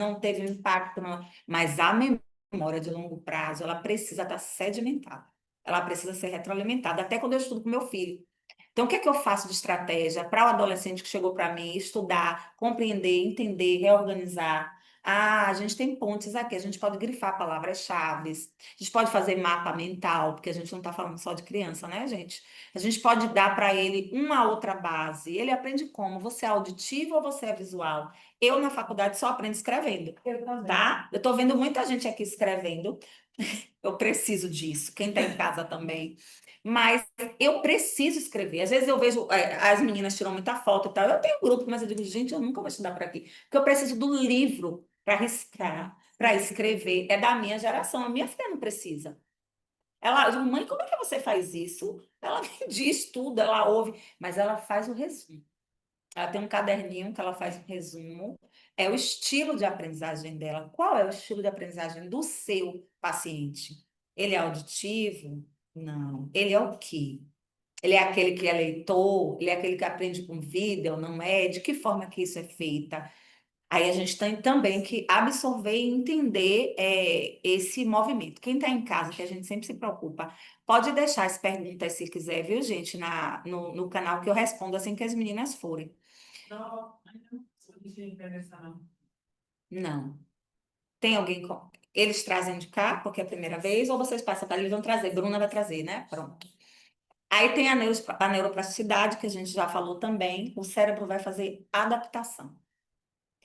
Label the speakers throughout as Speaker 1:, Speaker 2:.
Speaker 1: não teve um impacto, mas a memória de longo prazo, ela precisa estar sedimentada. Ela precisa ser retroalimentada, até quando eu estudo com meu filho. Então, o que é que eu faço de estratégia para o adolescente que chegou para mim estudar, compreender, entender, reorganizar? Ah, a gente tem pontes aqui, a gente pode grifar palavras-chave, a gente pode fazer mapa mental, porque a gente não está falando só de criança, né, gente? A gente pode dar para ele uma outra base. Ele aprende como? Você é auditivo ou você é visual? Eu, na faculdade, só aprendo escrevendo,
Speaker 2: Eu também.
Speaker 1: tá? Eu estou vendo muita gente aqui escrevendo. Eu preciso disso. Quem está em casa também. Mas eu preciso escrever. Às vezes eu vejo, as meninas tiram muita foto e tal. Eu tenho um grupo, mas eu digo, gente, eu nunca vou estudar por aqui. Porque eu preciso do livro para riscar, para escrever. É da minha geração. A minha filha não precisa. Ela, eu digo, mãe, como é que você faz isso? Ela me diz tudo, ela ouve, mas ela faz o resumo. Ela tem um caderninho que ela faz um resumo. É o estilo de aprendizagem dela. Qual é o estilo de aprendizagem do seu paciente? Ele é auditivo? Não. Ele é o quê? Ele é aquele que é leitor? Ele é aquele que aprende com vídeo? Não é? De que forma que isso é feita? Aí a gente tem também que absorver e entender esse movimento. Quem está em casa, que a gente sempre se preocupa, pode deixar as perguntas se quiser, viu, gente, no canal que eu respondo assim que as meninas forem.
Speaker 2: Não, ainda não deixa eu interessar, não.
Speaker 1: Não. Tem alguém com... Eles trazem de cá, porque é a primeira vez, ou vocês passam para eles vão trazer. Bruna vai trazer, né? Pronto. Aí tem a neuroplasticidade, que a gente já falou também. O cérebro vai fazer adaptação.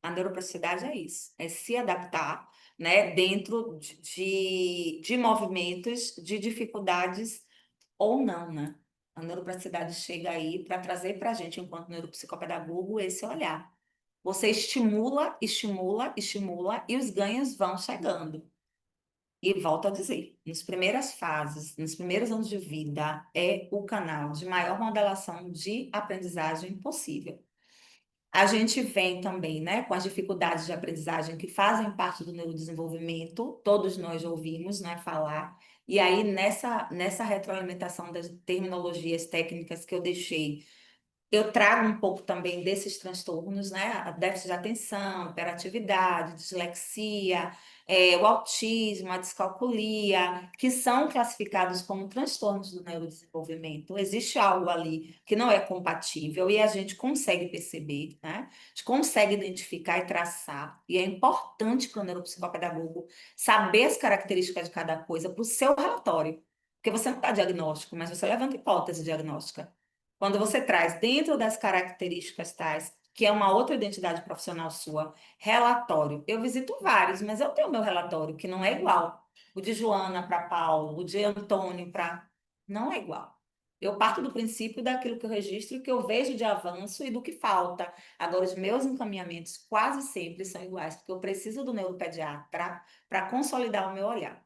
Speaker 1: A neuroplasticidade é isso, é se adaptar, né, dentro de movimentos, de dificuldades ou não, né? A neuroplasticidade chega aí para trazer para a gente, enquanto neuropsicopedagogo, esse olhar. Você estimula, estimula, estimula e os ganhos vão chegando. E volto a dizer, nas primeiras fases, nos primeiros anos de vida, é o canal de maior modelação de aprendizagem possível. A gente vem também, né, com as dificuldades de aprendizagem que fazem parte do neurodesenvolvimento, todos nós já ouvimos, né, falar. E aí, nessa retroalimentação das terminologias técnicas que eu deixei, eu trago um pouco também desses transtornos, né? A déficit de atenção, hiperatividade, dislexia, o autismo, a descalculia, que são classificados como transtornos do neurodesenvolvimento. Existe algo ali que não é compatível e a gente consegue perceber, né? A gente consegue identificar e traçar. E é importante para o neuropsicopedagogo saber as características de cada coisa para o seu relatório. Porque você não dá diagnóstico, mas você levanta hipótese diagnóstica. Quando você traz dentro das características tais, que é uma outra identidade profissional sua, relatório. Eu visito vários, mas eu tenho meu relatório, que não é igual. O de Joana para Paulo, o de Antônio para. Não é igual. Eu parto do princípio daquilo que eu registro, que eu vejo de avanço e do que falta. Agora, os meus encaminhamentos quase sempre são iguais, porque eu preciso do neuropediatra para consolidar o meu olhar.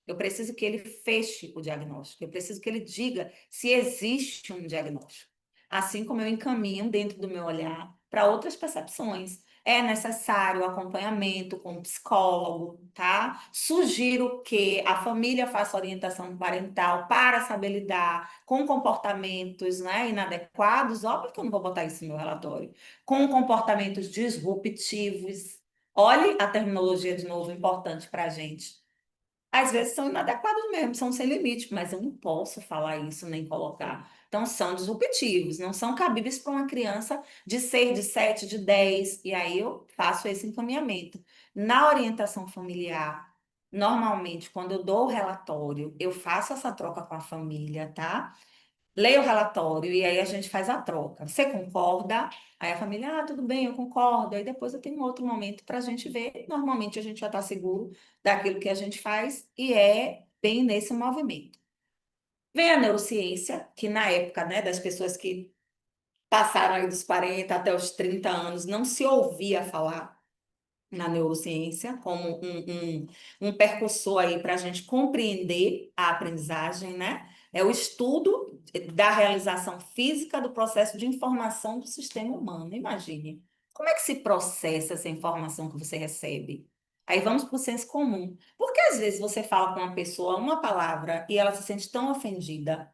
Speaker 1: Eu preciso que ele feche o diagnóstico, eu preciso que ele diga se existe um diagnóstico. Assim como eu encaminho dentro do meu olhar para outras percepções. É necessário acompanhamento com o psicólogo, tá? Sugiro que a família faça orientação parental para saber lidar com comportamentos, né, inadequados. Óbvio que eu não vou botar isso no meu relatório. Com comportamentos disruptivos. Olhe a terminologia de novo, importante para a gente. Às vezes são inadequados mesmo, são sem limite, mas eu não posso falar isso nem colocar. Então, são disruptivos, não são cabíveis para uma criança de 6, de 7, de 10. E aí eu faço esse encaminhamento. Na orientação familiar, normalmente, quando eu dou o relatório, eu faço essa troca com a família, tá? Leia o relatório e aí a gente faz a troca. Você concorda? Aí a família, tudo bem, eu concordo. Aí depois eu tenho um outro momento para a gente ver. Normalmente a gente já está seguro daquilo que a gente faz e é bem nesse movimento. Vem a neurociência, que na época, né, das pessoas que passaram aí dos 40 até os 30 anos, não se ouvia falar na neurociência como um percursor aí para a gente compreender a aprendizagem, né? É o estudo da realização física do processo de informação do sistema humano. Imagine, como é que se processa essa informação que você recebe? Aí vamos para o senso comum. Porque às vezes você fala com uma pessoa uma palavra e ela se sente tão ofendida.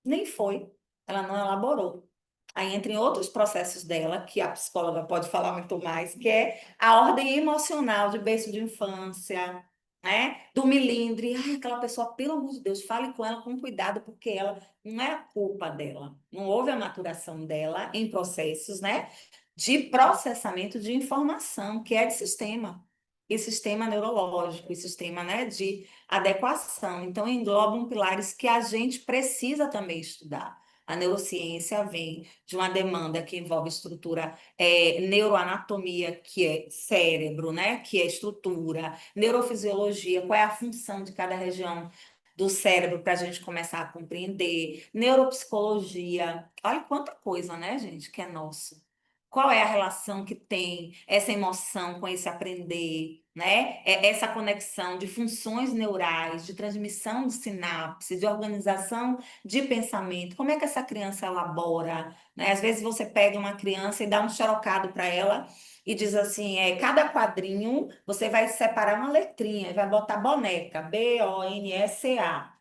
Speaker 1: Nem foi, ela não elaborou. Aí entra em outros processos dela, que a psicóloga pode falar muito mais, que é a ordem emocional de berço de infância, né? Do milindre. Ai, aquela pessoa, pelo amor de Deus, fale com ela com cuidado, porque ela não é a culpa dela. Não houve a maturação dela em processos, né? De processamento de informação, que é de sistema. E sistema neurológico, e sistema, né, de adequação. Então, englobam pilares que a gente precisa também estudar. A neurociência vem de uma demanda que envolve estrutura, neuroanatomia, que é cérebro, né? Que é estrutura, neurofisiologia, qual é a função de cada região do cérebro para a gente começar a compreender, neuropsicologia, olha quanta coisa, né, gente, que é nosso. Qual é a relação que tem essa emoção com esse aprender, né? Essa conexão de funções neurais, de transmissão de sinapses, de organização de pensamento, como é que essa criança elabora, né? Às vezes você pega uma criança e dá um xerocado para ela e diz assim, cada quadrinho você vai separar uma letrinha, vai botar boneca, Bonesa.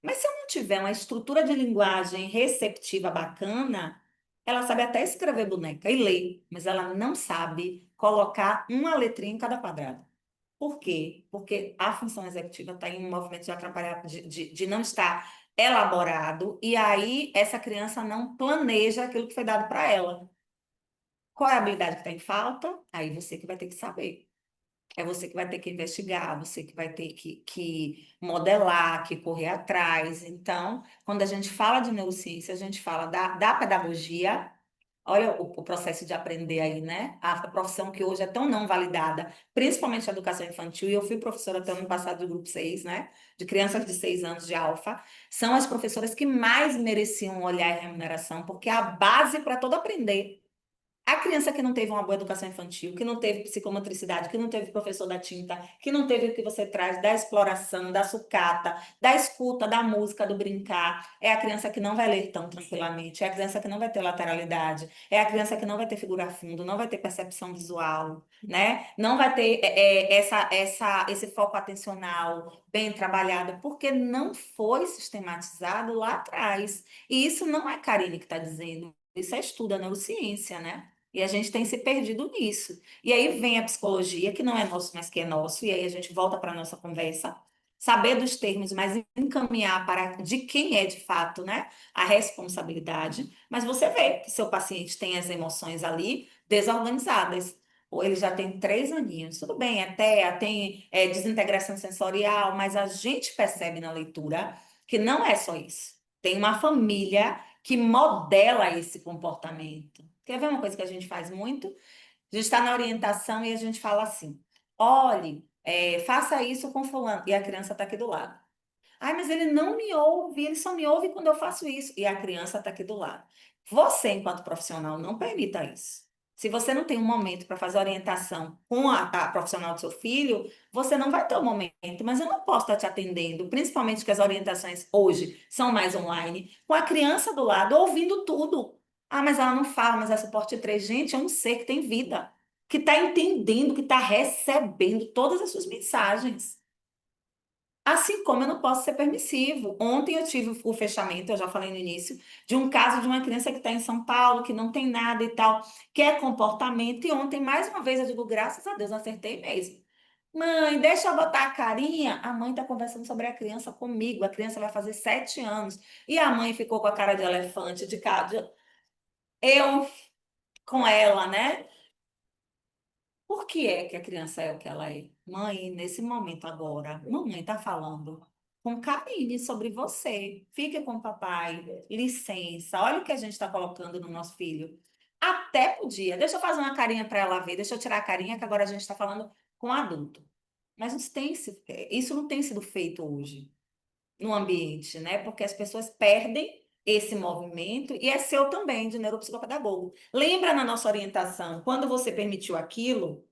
Speaker 1: Mas se eu não tiver uma estrutura de linguagem receptiva bacana, ela sabe até escrever boneca e ler, mas ela não sabe colocar uma letrinha em cada quadrado. Por quê? Porque a função executiva está em um movimento de atrapalhar, de não estar elaborado, e aí essa criança não planeja aquilo que foi dado para ela. Qual é a habilidade que está em falta? Aí você que vai ter que saber. É você que vai ter que investigar, você que vai ter que modelar, que correr atrás. Então, quando a gente fala de neurociência, a gente fala da pedagogia. Olha o processo de aprender aí, né? A profissão que hoje é tão não validada, principalmente a educação infantil, e eu fui professora até ano passado do grupo 6, né? De crianças de 6 anos de alfa, são as professoras que mais mereciam olhar e remuneração, porque é a base para todo aprender. A criança que não teve uma boa educação infantil, que não teve psicomotricidade, que não teve professor da tinta, que não teve o que você traz da exploração, da sucata, da escuta, da música, do brincar, é a criança que não vai ler tão tranquilamente, é a criança que não vai ter lateralidade, é a criança que não vai ter figura fundo, não vai ter percepção visual, né? Não vai ter esse foco atencional bem trabalhado, porque não foi sistematizado lá atrás. E isso não é Karine que está dizendo, isso é estudo, é neurociência, né? E a gente tem se perdido nisso. E aí vem a psicologia, que não é nosso, mas que é nosso, e aí a gente volta para a nossa conversa, saber dos termos, mas encaminhar para de quem é de fato, né, a responsabilidade. Mas você vê que seu paciente tem as emoções ali desorganizadas. Ou ele já tem 3 aninhos, tudo bem, até tem desintegração sensorial, mas a gente percebe na leitura que não é só isso. Tem uma família que modela esse comportamento. Quer ver uma coisa que a gente faz muito? A gente está na orientação e a gente fala assim: olhe, faça isso com fulano. E a criança está aqui do lado. Ai, mas ele não me ouve, ele só me ouve quando eu faço isso. E a criança está aqui do lado. Você, enquanto profissional, não permita isso. Se você não tem um momento para fazer orientação com a profissional do seu filho, você não vai ter um momento. Mas eu não posso estar te atendendo, principalmente que as orientações hoje são mais online, com a criança do lado, ouvindo tudo. Ah, mas ela não fala, mas é suporte 3. Gente, é um ser que tem vida, que está entendendo, que está recebendo todas as suas mensagens. Assim como eu não posso ser permissivo. Ontem eu tive o fechamento, eu já falei no início, de um caso de uma criança que está em São Paulo, que não tem nada e tal, que é comportamento. E ontem, mais uma vez, eu digo, graças a Deus, eu acertei mesmo. Mãe, deixa eu botar a carinha. A mãe está conversando sobre a criança comigo. A criança vai fazer 7 anos. E a mãe ficou com a cara de elefante, de cara. Eu com ela, né? Por que é que a criança é o que ela é? Mãe, nesse momento agora, mamãe está falando com carinho sobre você. Fique com o papai, licença. Olha o que a gente está colocando no nosso filho. Até podia. Deixa eu fazer uma carinha para ela ver. Deixa eu tirar a carinha, que agora a gente está falando com adulto. Mas isso não tem sido feito hoje no ambiente, né? Porque as pessoas perdem esse movimento e é seu também, de neuropsicopedagogo. Lembra na nossa orientação, quando você permitiu aquilo,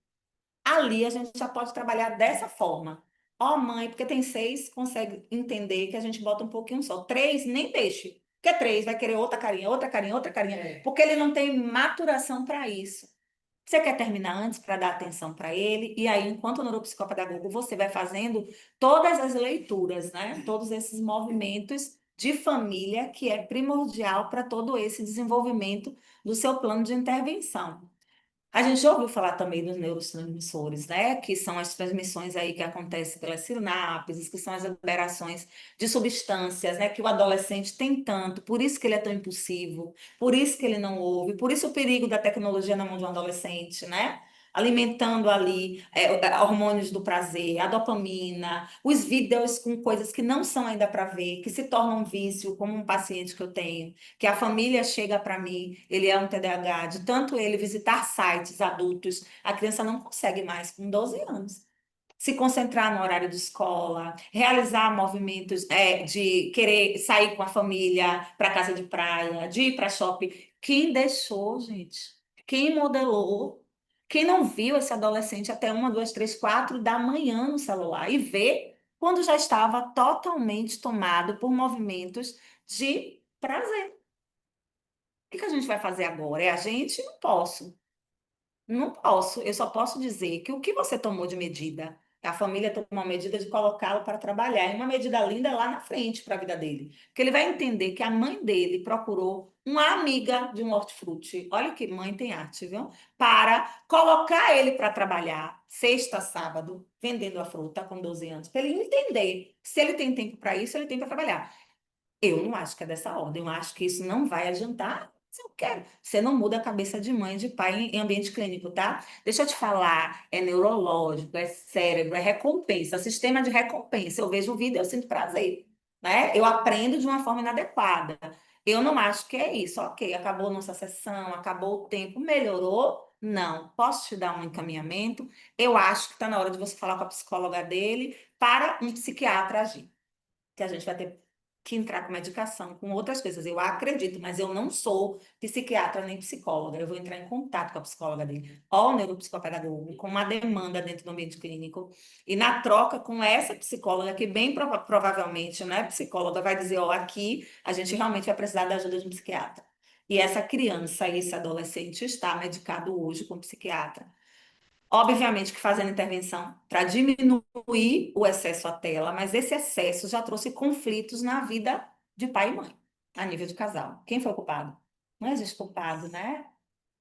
Speaker 1: ali a gente já pode trabalhar dessa forma. Ó, mãe, porque tem 6, consegue entender que a gente bota um pouquinho só. 3, nem deixe. Porque 3 vai querer outra carinha, outra carinha, outra carinha. Porque ele não tem maturação para isso. Você quer terminar antes para dar atenção para ele? E aí, enquanto neuropsicopedagogo, você vai fazendo todas as leituras, né? Todos esses movimentos de família que é primordial para todo esse desenvolvimento do seu plano de intervenção. A gente já ouviu falar também dos neurotransmissores, né? Que são as transmissões aí que acontecem pelas sinapses, que são as liberações de substâncias, né? Que o adolescente tem tanto, por isso que ele é tão impulsivo, por isso que ele não ouve, por isso o perigo da tecnologia na mão de um adolescente, né? Alimentando ali hormônios do prazer, a dopamina, os vídeos com coisas que não são ainda para ver, que se tornam um vício, como um paciente que eu tenho que a família chega para mim, ele é um TDAH, de tanto ele visitar sites adultos, a criança não consegue mais, com 12 anos, se concentrar no horário de escola, realizar movimentos de querer sair com a família para casa de praia, de ir para shopping. Quem deixou, gente? Quem modelou? Quem não viu esse adolescente até 1, 2, 3, 4 da manhã no celular e vê quando já estava totalmente tomado por movimentos de prazer. Que a gente vai fazer agora? É a gente? Não posso. Não posso. Eu só posso dizer que o que você tomou de medida? A família tomou uma medida de colocá-lo para trabalhar. E uma medida linda lá na frente para a vida dele. Porque ele vai entender que a mãe dele procurou uma amiga de um hortifruti. Olha que mãe tem arte, viu? Para colocar ele para trabalhar sexta, sábado, vendendo a fruta com 12 anos. Para ele entender se ele tem tempo para isso, ele tem para trabalhar. Eu não acho que é dessa ordem, eu acho que isso não vai adiantar. Se eu quero, você não muda a cabeça de mãe e de pai em ambiente clínico, tá? Deixa eu te falar, é neurológico, é cérebro, é recompensa, sistema de recompensa. Eu vejo o vídeo, eu sinto prazer, né? Eu aprendo de uma forma inadequada. Eu não acho que é isso. Ok, acabou nossa sessão, acabou o tempo, melhorou? Não. Posso te dar um encaminhamento? Eu acho que está na hora de você falar com a psicóloga dele para um psiquiatra agir que a gente vai ter que entrar com medicação, com outras coisas. Eu acredito, mas eu não sou psiquiatra nem psicóloga. Eu vou entrar em contato com a psicóloga dele, ou o neuropsicopedagogo, com uma demanda dentro do ambiente clínico. E na troca com essa psicóloga, que bem provavelmente, né, psicóloga, vai dizer, ó, aqui a gente realmente vai precisar da ajuda de um psiquiatra. E essa criança, esse adolescente está medicado hoje com psiquiatra. Obviamente que fazendo intervenção para diminuir o excesso à tela, mas esse excesso já trouxe conflitos na vida de pai e mãe, a nível de casal. Quem foi o culpado? Não existe culpado, né?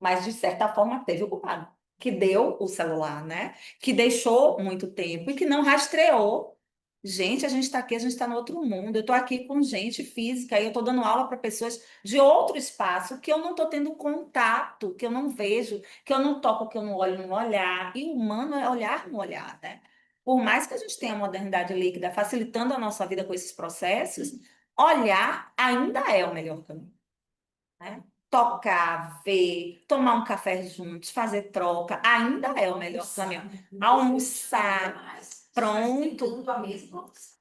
Speaker 1: Mas de certa forma teve o culpado, que deu o celular, né? Que deixou muito tempo e que não rastreou. Gente, a gente está aqui, a gente está no outro mundo. Eu estou aqui com gente física e eu estou dando aula para pessoas de outro espaço que eu não estou tendo contato, que eu não vejo, que eu não toco, que eu não olho no olhar. E o humano é olhar no olhar, né? Por mais que a gente tenha a modernidade líquida facilitando a nossa vida com esses processos, olhar ainda é o melhor caminho, né? Tocar, ver, tomar um café juntos, fazer troca, ainda é o melhor caminho. Almoçar, pronto.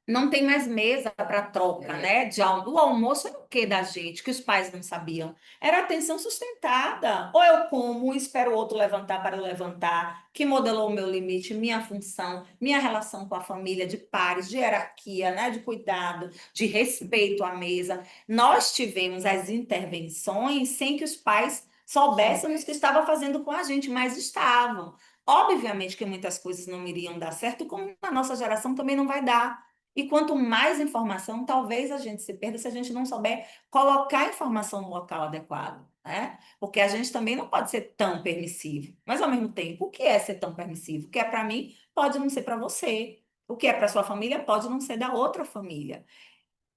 Speaker 1: Não tem mais mesa para troca, né? O almoço era o que da gente, que os pais não sabiam? Era atenção sustentada. Ou eu como e espero o outro levantar para eu levantar, que modelou o meu limite, minha função, minha relação com a família, de pares, de hierarquia, né? De cuidado, de respeito à mesa. Nós tivemos as intervenções sem que os pais soubéssemos o que estava fazendo com a gente, mas estavam. Obviamente que muitas coisas não iriam dar certo, como na nossa geração também não vai dar. E quanto mais informação, talvez a gente se perda se a gente não souber colocar a informação no local adequado, né? Porque a gente também não pode ser tão permissivo. Mas, ao mesmo tempo, o que é ser tão permissivo? O que é para mim pode não ser para você. O que é para sua família pode não ser da outra família.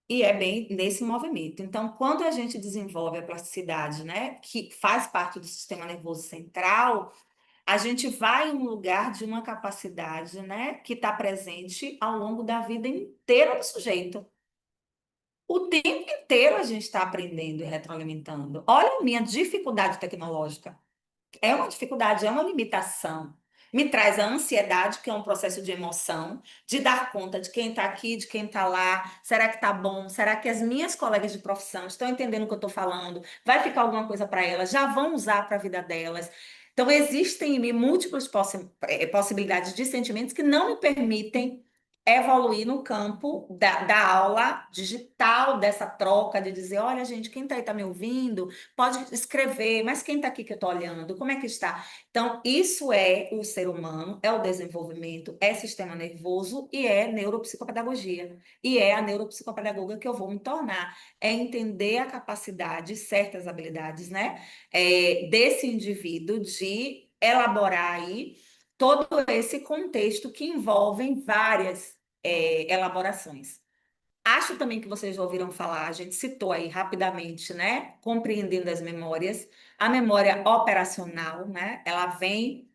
Speaker 1: E é bem nesse movimento. Então, quando a gente desenvolve a plasticidade, né, que faz parte do sistema nervoso central, a gente vai em um lugar de uma capacidade, né, que está presente ao longo da vida inteira do sujeito. O tempo inteiro a gente está aprendendo e retroalimentando. Olha a minha dificuldade tecnológica. É uma dificuldade, é uma limitação. Me traz a ansiedade, que é um processo de emoção, de dar conta de quem está aqui, de quem está lá. Será que está bom? Será que as minhas colegas de profissão estão entendendo o que eu estou falando? Vai ficar alguma coisa para elas? Já vão usar para a vida delas? Então, existem em mim múltiplas possibilidades de sentimentos que não me permitem evoluir no campo da aula digital, dessa troca, de dizer, olha, gente, quem está aí está me ouvindo, pode escrever, mas quem está aqui que eu estou olhando, como é que está? Então, isso é o ser humano, é o desenvolvimento, é sistema nervoso e é neuropsicopedagogia. E é a neuropsicopedagoga que eu vou me tornar. É entender a capacidade, certas habilidades, né, desse indivíduo de elaborar aí todo esse contexto que envolve várias elaborações. Acho também que vocês já ouviram falar, a gente citou aí rapidamente, né? Compreendendo as memórias. A memória operacional, né? Ela vem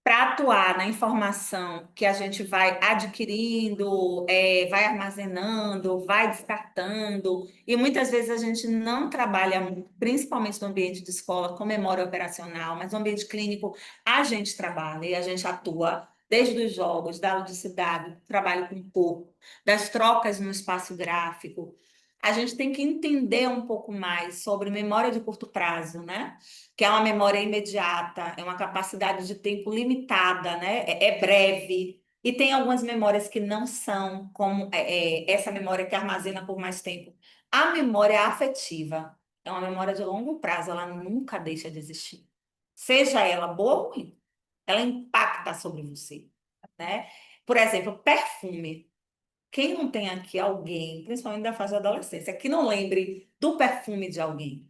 Speaker 1: para atuar na informação que a gente vai adquirindo, vai armazenando, vai descartando, e muitas vezes a gente não trabalha, principalmente no ambiente de escola, com memória operacional, mas no ambiente clínico a gente trabalha e a gente atua desde os jogos, da ludicidade, do trabalho com o corpo, das trocas no espaço gráfico. A gente tem que entender um pouco mais sobre memória de curto prazo, né? Que é uma memória imediata, é uma capacidade de tempo limitada, né? É breve. E tem algumas memórias que não são, como essa memória que armazena por mais tempo. A memória afetiva é uma memória de longo prazo, ela nunca deixa de existir. Seja ela boa ou ruim, ela impacta sobre você, né? Por exemplo, perfume. Quem não tem aqui alguém, principalmente da fase da adolescência, que não lembre do perfume de alguém?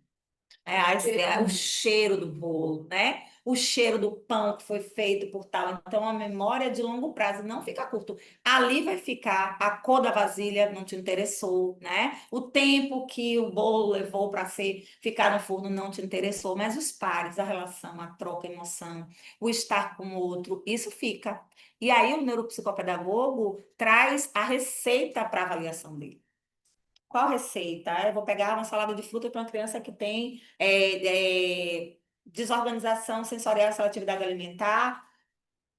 Speaker 1: O cheiro do bolo, né? O cheiro do pão que foi feito por tal. Então, a memória de longo prazo não fica curto. Ali vai ficar a cor da vasilha, não te interessou, né? O tempo que o bolo levou para ficar no forno não te interessou, mas os pares, a relação, a troca, a emoção, o estar com o outro, isso fica. E aí o neuropsicopedagogo traz a receita para avaliação dele. Qual receita? Eu vou pegar uma salada de fruta para uma criança que tem desorganização sensorial e seletividade alimentar.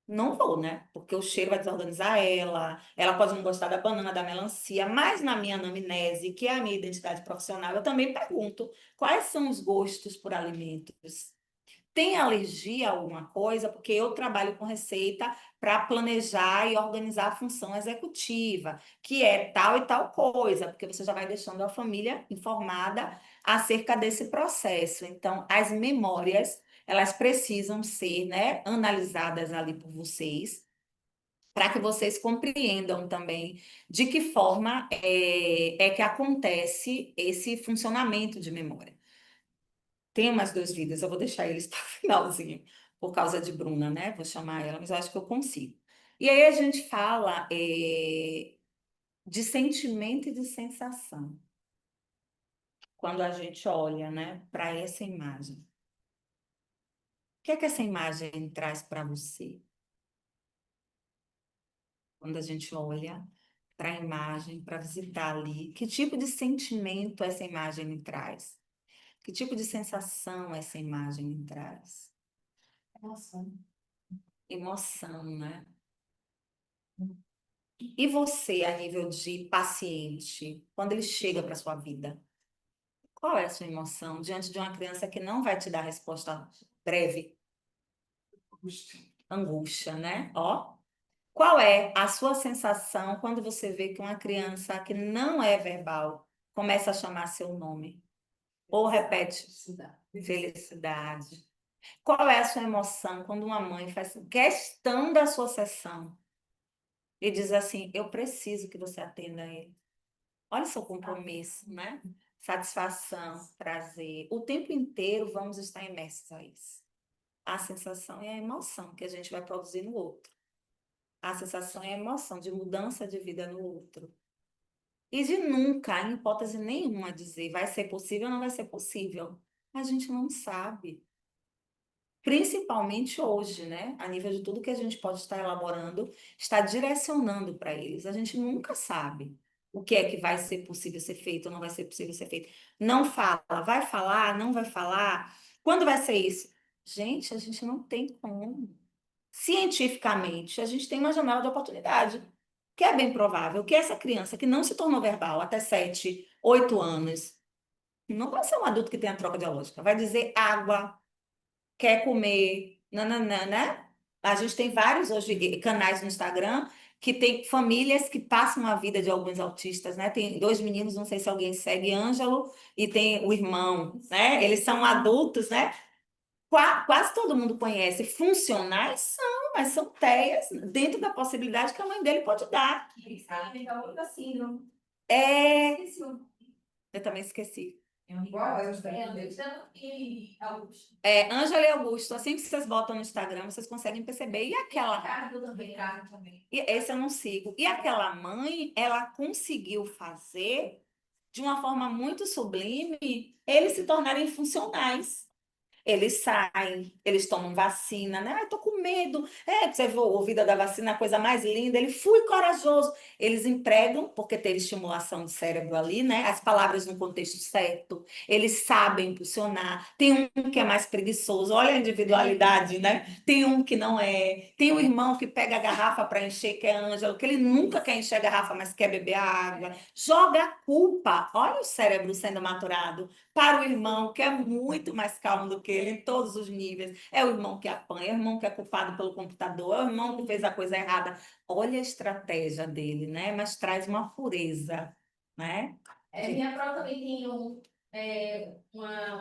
Speaker 1: Não vou, né? Porque o cheiro vai desorganizar ela. Ela pode não gostar da banana, da melancia, mas na minha anamnese, que é a minha identidade profissional, eu também pergunto quais são os gostos por alimentos. Tem alergia a alguma coisa? Porque eu trabalho com receita para planejar e organizar a função executiva, que é tal e tal coisa, porque você já vai deixando a família informada acerca desse processo. Então, as memórias, elas precisam ser, né, analisadas ali por vocês, para que vocês compreendam também de que forma é que acontece esse funcionamento de memória. Tem umas duas vidas, eu vou deixar eles para o finalzinho, por causa de Bruna, né? Vou chamar ela, mas eu acho que eu consigo. E aí a gente fala de sentimento e de sensação, quando a gente olha, né, para essa imagem. O que é que essa imagem traz para você? Quando a gente olha para a imagem, para visitar ali, que tipo de sentimento essa imagem me traz? Que tipo de sensação essa imagem me traz?
Speaker 2: Emoção.
Speaker 1: Emoção, né? E você, a nível de paciente, quando ele chega para sua vida, qual é a sua emoção diante de uma criança que não vai te dar resposta breve?
Speaker 2: Angústia.
Speaker 1: Angústia, né? Ó, qual é a sua sensação quando você vê que uma criança que não é verbal começa a chamar seu nome? Ou repete
Speaker 2: Felicidade.
Speaker 1: felicidade. Qual é a sua emoção quando uma mãe faz questão da sua sessão e diz assim: eu preciso que você atenda ele? Olha o seu compromisso, né? Satisfação, prazer. O tempo inteiro vamos estar imersos a isso. A sensação e a emoção que a gente vai produzir no outro. A sensação e a emoção de mudança de vida no outro. E de nunca, em hipótese nenhuma, dizer vai ser possível ou não vai ser possível. A gente não sabe. Principalmente hoje, né? A nível de tudo que a gente pode estar elaborando, está direcionando para eles. A gente nunca sabe o que é que vai ser possível ser feito ou não vai ser possível ser feito. Não fala, vai falar, não vai falar. Quando vai ser isso? Gente, a gente não tem como. Cientificamente, a gente tem uma janela de oportunidade, que é bem provável que essa criança que não se tornou verbal até 7, 8 anos, não vai ser um adulto que tenha troca dialógica, vai dizer água, quer comer, nananã, né? A gente tem vários hoje canais no Instagram que tem famílias que passam a vida de alguns autistas, né? Tem dois meninos, não sei se alguém segue, Ângelo, e tem o irmão, né? Eles são adultos, né? Quase todo mundo conhece. Funcionais são, mas são TEAs dentro da possibilidade que a mãe dele pode dar.
Speaker 2: Quem sabe da outra síndrome.
Speaker 1: É,
Speaker 2: Esqueci o nome.
Speaker 1: eu também esqueci.
Speaker 2: Igual eu e Augusto.
Speaker 1: Ângela e Augusto, assim que vocês botam no Instagram, vocês conseguem perceber. E aquela.
Speaker 2: Ricardo também. Ricardo também.
Speaker 1: E esse eu não sigo. E aquela mãe, ela conseguiu fazer de uma forma muito sublime eles se tornarem funcionais. Eles saem, eles tomam vacina, né? Eu tô com medo. Você viu a vida da vacina, a coisa mais linda. Ele foi corajoso. Eles empregam, porque teve estimulação do cérebro ali, né? As palavras no contexto certo. Eles sabem impulsionar. Tem um que é mais preguiçoso. Olha a individualidade, né? Tem um que não é. Tem um irmão que pega a garrafa para encher, que é Ângelo, que ele nunca quer encher a garrafa, mas quer beber a água. Joga a culpa. Olha o cérebro sendo maturado para o irmão, que é muito mais calmo do que ele em todos os níveis. É o irmão que apanha, é o irmão que é culpado pelo computador, é o irmão que fez a coisa errada. Olha a estratégia dele, né? Mas traz uma pureza, né?
Speaker 2: Minha prova também tem um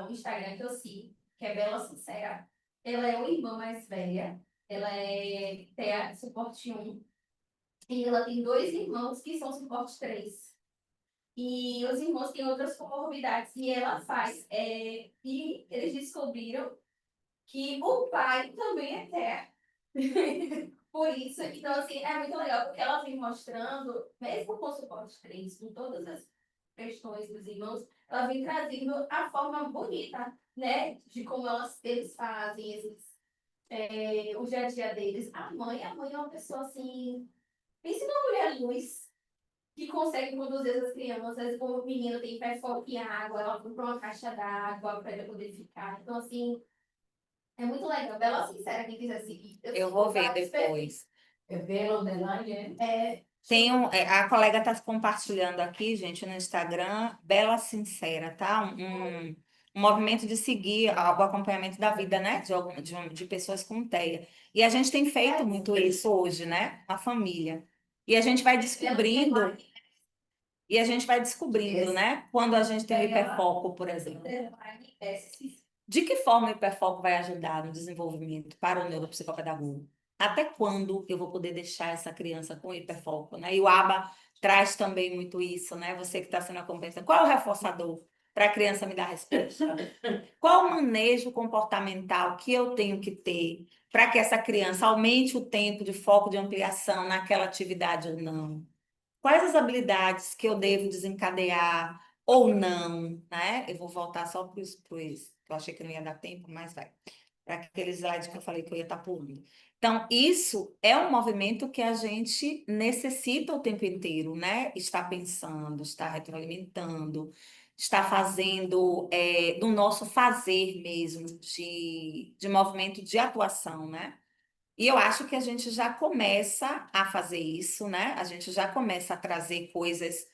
Speaker 2: Instagram que eu sigo, que é Bela Sincera. Ela é uma irmã mais velha, ela é TEA suporte 1, e ela tem dois irmãos que são suporte 3. E os irmãos têm outras comorbidades, e ela faz. E eles descobriram que o pai também é TEA. Por isso, então, assim, é muito legal, porque ela vem mostrando, mesmo com o suporte 3, com todas as questões dos irmãos, ela vem trazendo a forma bonita, né, de como eles fazem o dia a dia deles. A mãe é uma pessoa, assim, pensa numa mulher luz, que consegue conduzir as crianças, como o menino tem hiperfoco em água, ela comprou uma caixa d'água para ele poder ficar. Então, assim, é muito legal. Bela Sincera, quem quiser seguir.
Speaker 1: Eu vou ver depois.
Speaker 2: É Bela Underline,
Speaker 1: A colega está compartilhando aqui, gente, no Instagram, Bela Sincera, tá? Um movimento de seguir o acompanhamento da vida, né? De pessoas com TEA. E a gente tem feito muito isso hoje, né? A família. E a gente vai descobrindo, né? Quando a gente tem o hiperfoco, por exemplo. De que forma o hiperfoco vai ajudar no desenvolvimento para o neuropsicopedagogo? Até quando eu vou poder deixar essa criança com hiperfoco, né? E o ABA traz também muito isso, né? Você que está sendo acompanhado. Qual é o reforçador para a criança me dar resposta? Qual o manejo comportamental que eu tenho que ter para que essa criança aumente o tempo de foco de ampliação naquela atividade ou não? Quais as habilidades que eu devo desencadear ou não, né? Eu vou voltar só para os, eu achei que não ia dar tempo, mas vai. Para aquele slide que eu falei que eu ia estar pulando. Então, isso é um movimento que a gente necessita o tempo inteiro, né? Está pensando, está retroalimentando, está fazendo do nosso fazer mesmo, de movimento de atuação, né? E eu acho que a gente já começa a fazer isso, né? A gente já começa a trazer coisas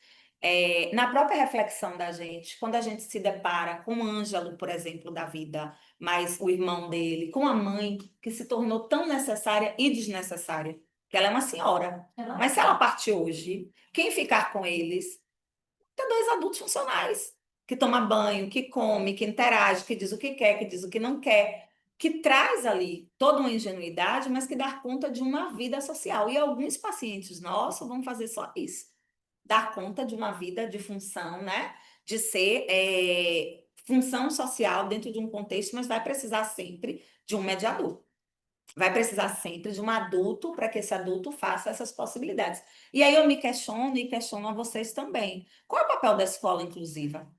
Speaker 1: na própria reflexão da gente, quando a gente se depara com o Ângelo, por exemplo, da vida, mas o irmão dele, com a mãe, que se tornou tão necessária e desnecessária, que ela é uma senhora. Mas se ela partir hoje, quem ficar com eles? Tem dois adultos funcionais, que toma banho, que come, que interage, que diz o que quer, que diz o que não quer, que traz ali toda uma ingenuidade, mas que dá conta de uma vida social. E alguns pacientes nossos vão fazer só isso, dar conta de uma vida de função, né? De ser função social dentro de um contexto, mas vai precisar sempre de um mediador. Vai precisar sempre de um adulto para que esse adulto faça essas possibilidades. E aí eu me questiono e questiono a vocês também. Qual é o papel da escola inclusiva?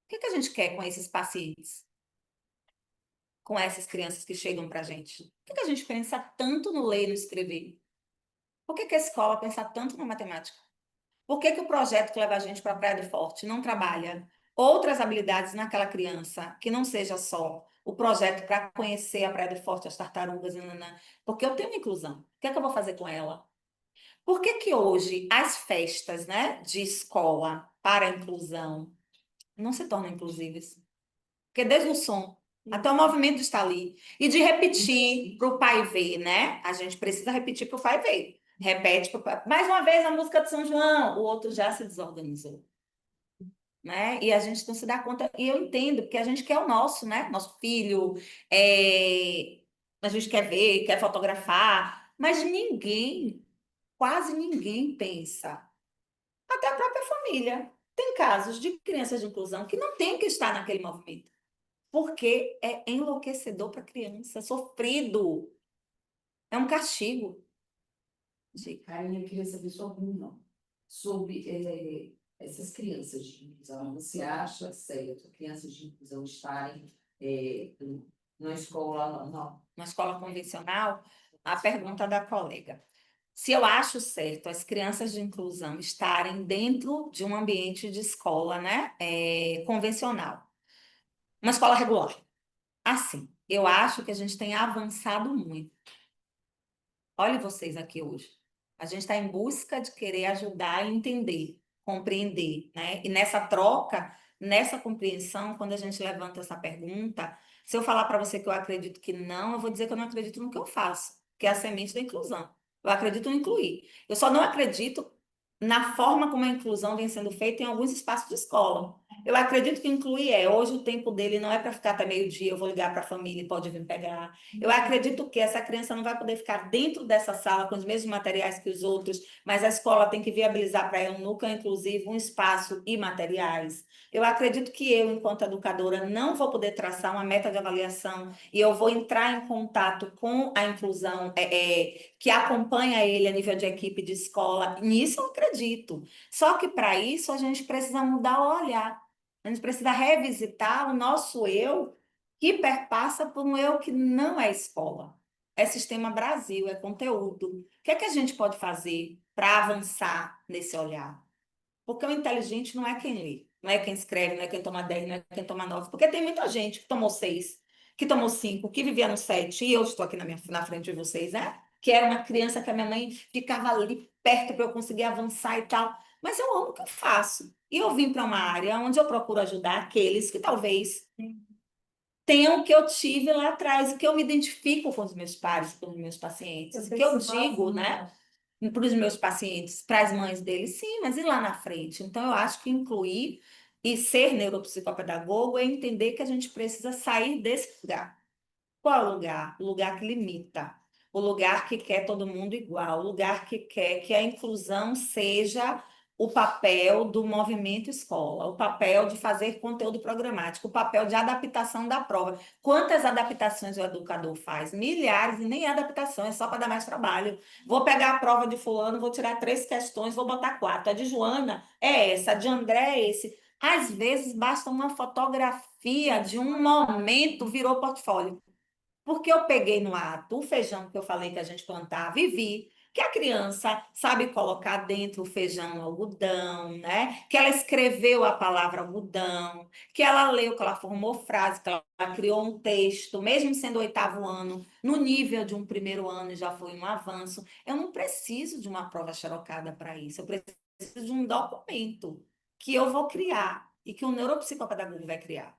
Speaker 1: O que a gente quer com esses pacientes? Com essas crianças que chegam para a gente? Por que a gente pensa tanto no ler e no escrever? Por que a escola pensa tanto na matemática? Por que o projeto que leva a gente para a Praia do Forte não trabalha outras habilidades naquela criança, que não seja só o projeto para conhecer a Praia do Forte, as tartarugas, nananã? Porque eu tenho uma inclusão. O que é que eu vou fazer com ela? Por que hoje as festas, né, de escola para a inclusão não se tornam inclusivas? Porque desde o som, Até o movimento está ali. E de repetir para o pai ver, né? A gente precisa repetir para o pai ver. Repete pro pai. Mais uma vez a música de São João, o outro já se desorganizou, né? E a gente não se dá conta, e eu entendo, porque a gente quer o nosso, né? Nosso filho, a gente quer ver, quer fotografar, mas ninguém, quase ninguém pensa, até a própria família. Tem casos de crianças de inclusão que não tem que estar naquele movimento, porque é enlouquecedor para a criança, é sofrido, é um castigo.
Speaker 3: Karine, eu queria saber sua opinião sobre essas crianças de inclusão. Você acha certo crianças de inclusão estarem na escola normal?
Speaker 1: Na escola convencional, a pergunta da colega. Se eu acho certo as crianças de inclusão estarem dentro de um ambiente de escola, né, convencional, uma escola regular. Assim, eu acho que a gente tem avançado muito. Olhe vocês aqui hoje. A gente está em busca de querer ajudar e entender, compreender, né? E nessa troca, nessa compreensão, quando a gente levanta essa pergunta, se eu falar para você que eu acredito que não, eu vou dizer que eu não acredito no que eu faço, que é a semente da inclusão. Eu acredito em incluir. Eu só não acredito na forma como a inclusão vem sendo feita em alguns espaços de escola. Eu acredito que incluir hoje o tempo dele não é para ficar até meio-dia, eu vou ligar para a família e pode vir pegar. Eu acredito que essa criança não vai poder ficar dentro dessa sala com os mesmos materiais que os outros, mas a escola tem que viabilizar para ela um núcleo inclusivo, um espaço e materiais. Eu acredito que eu, enquanto educadora, não vou poder traçar uma meta de avaliação e eu vou entrar em contato com a inclusão que acompanha ele a nível de equipe de escola. Nisso eu acredito. Só que para isso a gente precisa mudar o olhar. A gente precisa revisitar o nosso eu que perpassa por um eu que não é escola. É sistema Brasil, é conteúdo. O que é que a gente pode fazer para avançar nesse olhar? Porque o inteligente não é quem lê, não é quem escreve, não é quem toma 10, não é quem toma 9. Porque tem muita gente que tomou 6, que tomou 5, que vivia no 7, e eu estou aqui na frente de vocês, né? Que era uma criança que a minha mãe ficava ali perto para eu conseguir avançar e tal. Mas eu amo o que eu faço. E eu vim para uma área onde eu procuro ajudar aqueles que talvez tenham o que eu tive lá atrás, o que eu me identifico com os meus pares, com os meus pacientes, o que eu digo, né? Para os meus pacientes, para as mães deles, sim, mas e lá na frente? Então, eu acho que incluir e ser neuropsicopedagogo é entender que a gente precisa sair desse lugar. Qual é o lugar? O lugar que limita, o lugar que quer todo mundo igual, o lugar que quer que a inclusão seja o papel do movimento escola, o papel de fazer conteúdo programático, o papel de adaptação da prova. Quantas adaptações o educador faz? Milhares, e nem é adaptação, é só para dar mais trabalho. Vou pegar a prova de fulano, vou tirar 3 questões, vou botar 4. A de Joana é essa, a de André é esse. Às vezes basta uma fotografia de um momento, virou portfólio. Porque eu peguei no ato o feijão que eu falei que a gente plantava e vi que a criança sabe colocar dentro o feijão no algodão, né? Que ela escreveu a palavra algodão, que ela leu, que ela formou frase, que ela criou um texto, mesmo sendo 8º ano, no nível de um primeiro ano já foi um avanço. Eu não preciso de uma prova xerocada para isso, eu preciso de um documento que eu vou criar e que o neuropsicopedagogo vai criar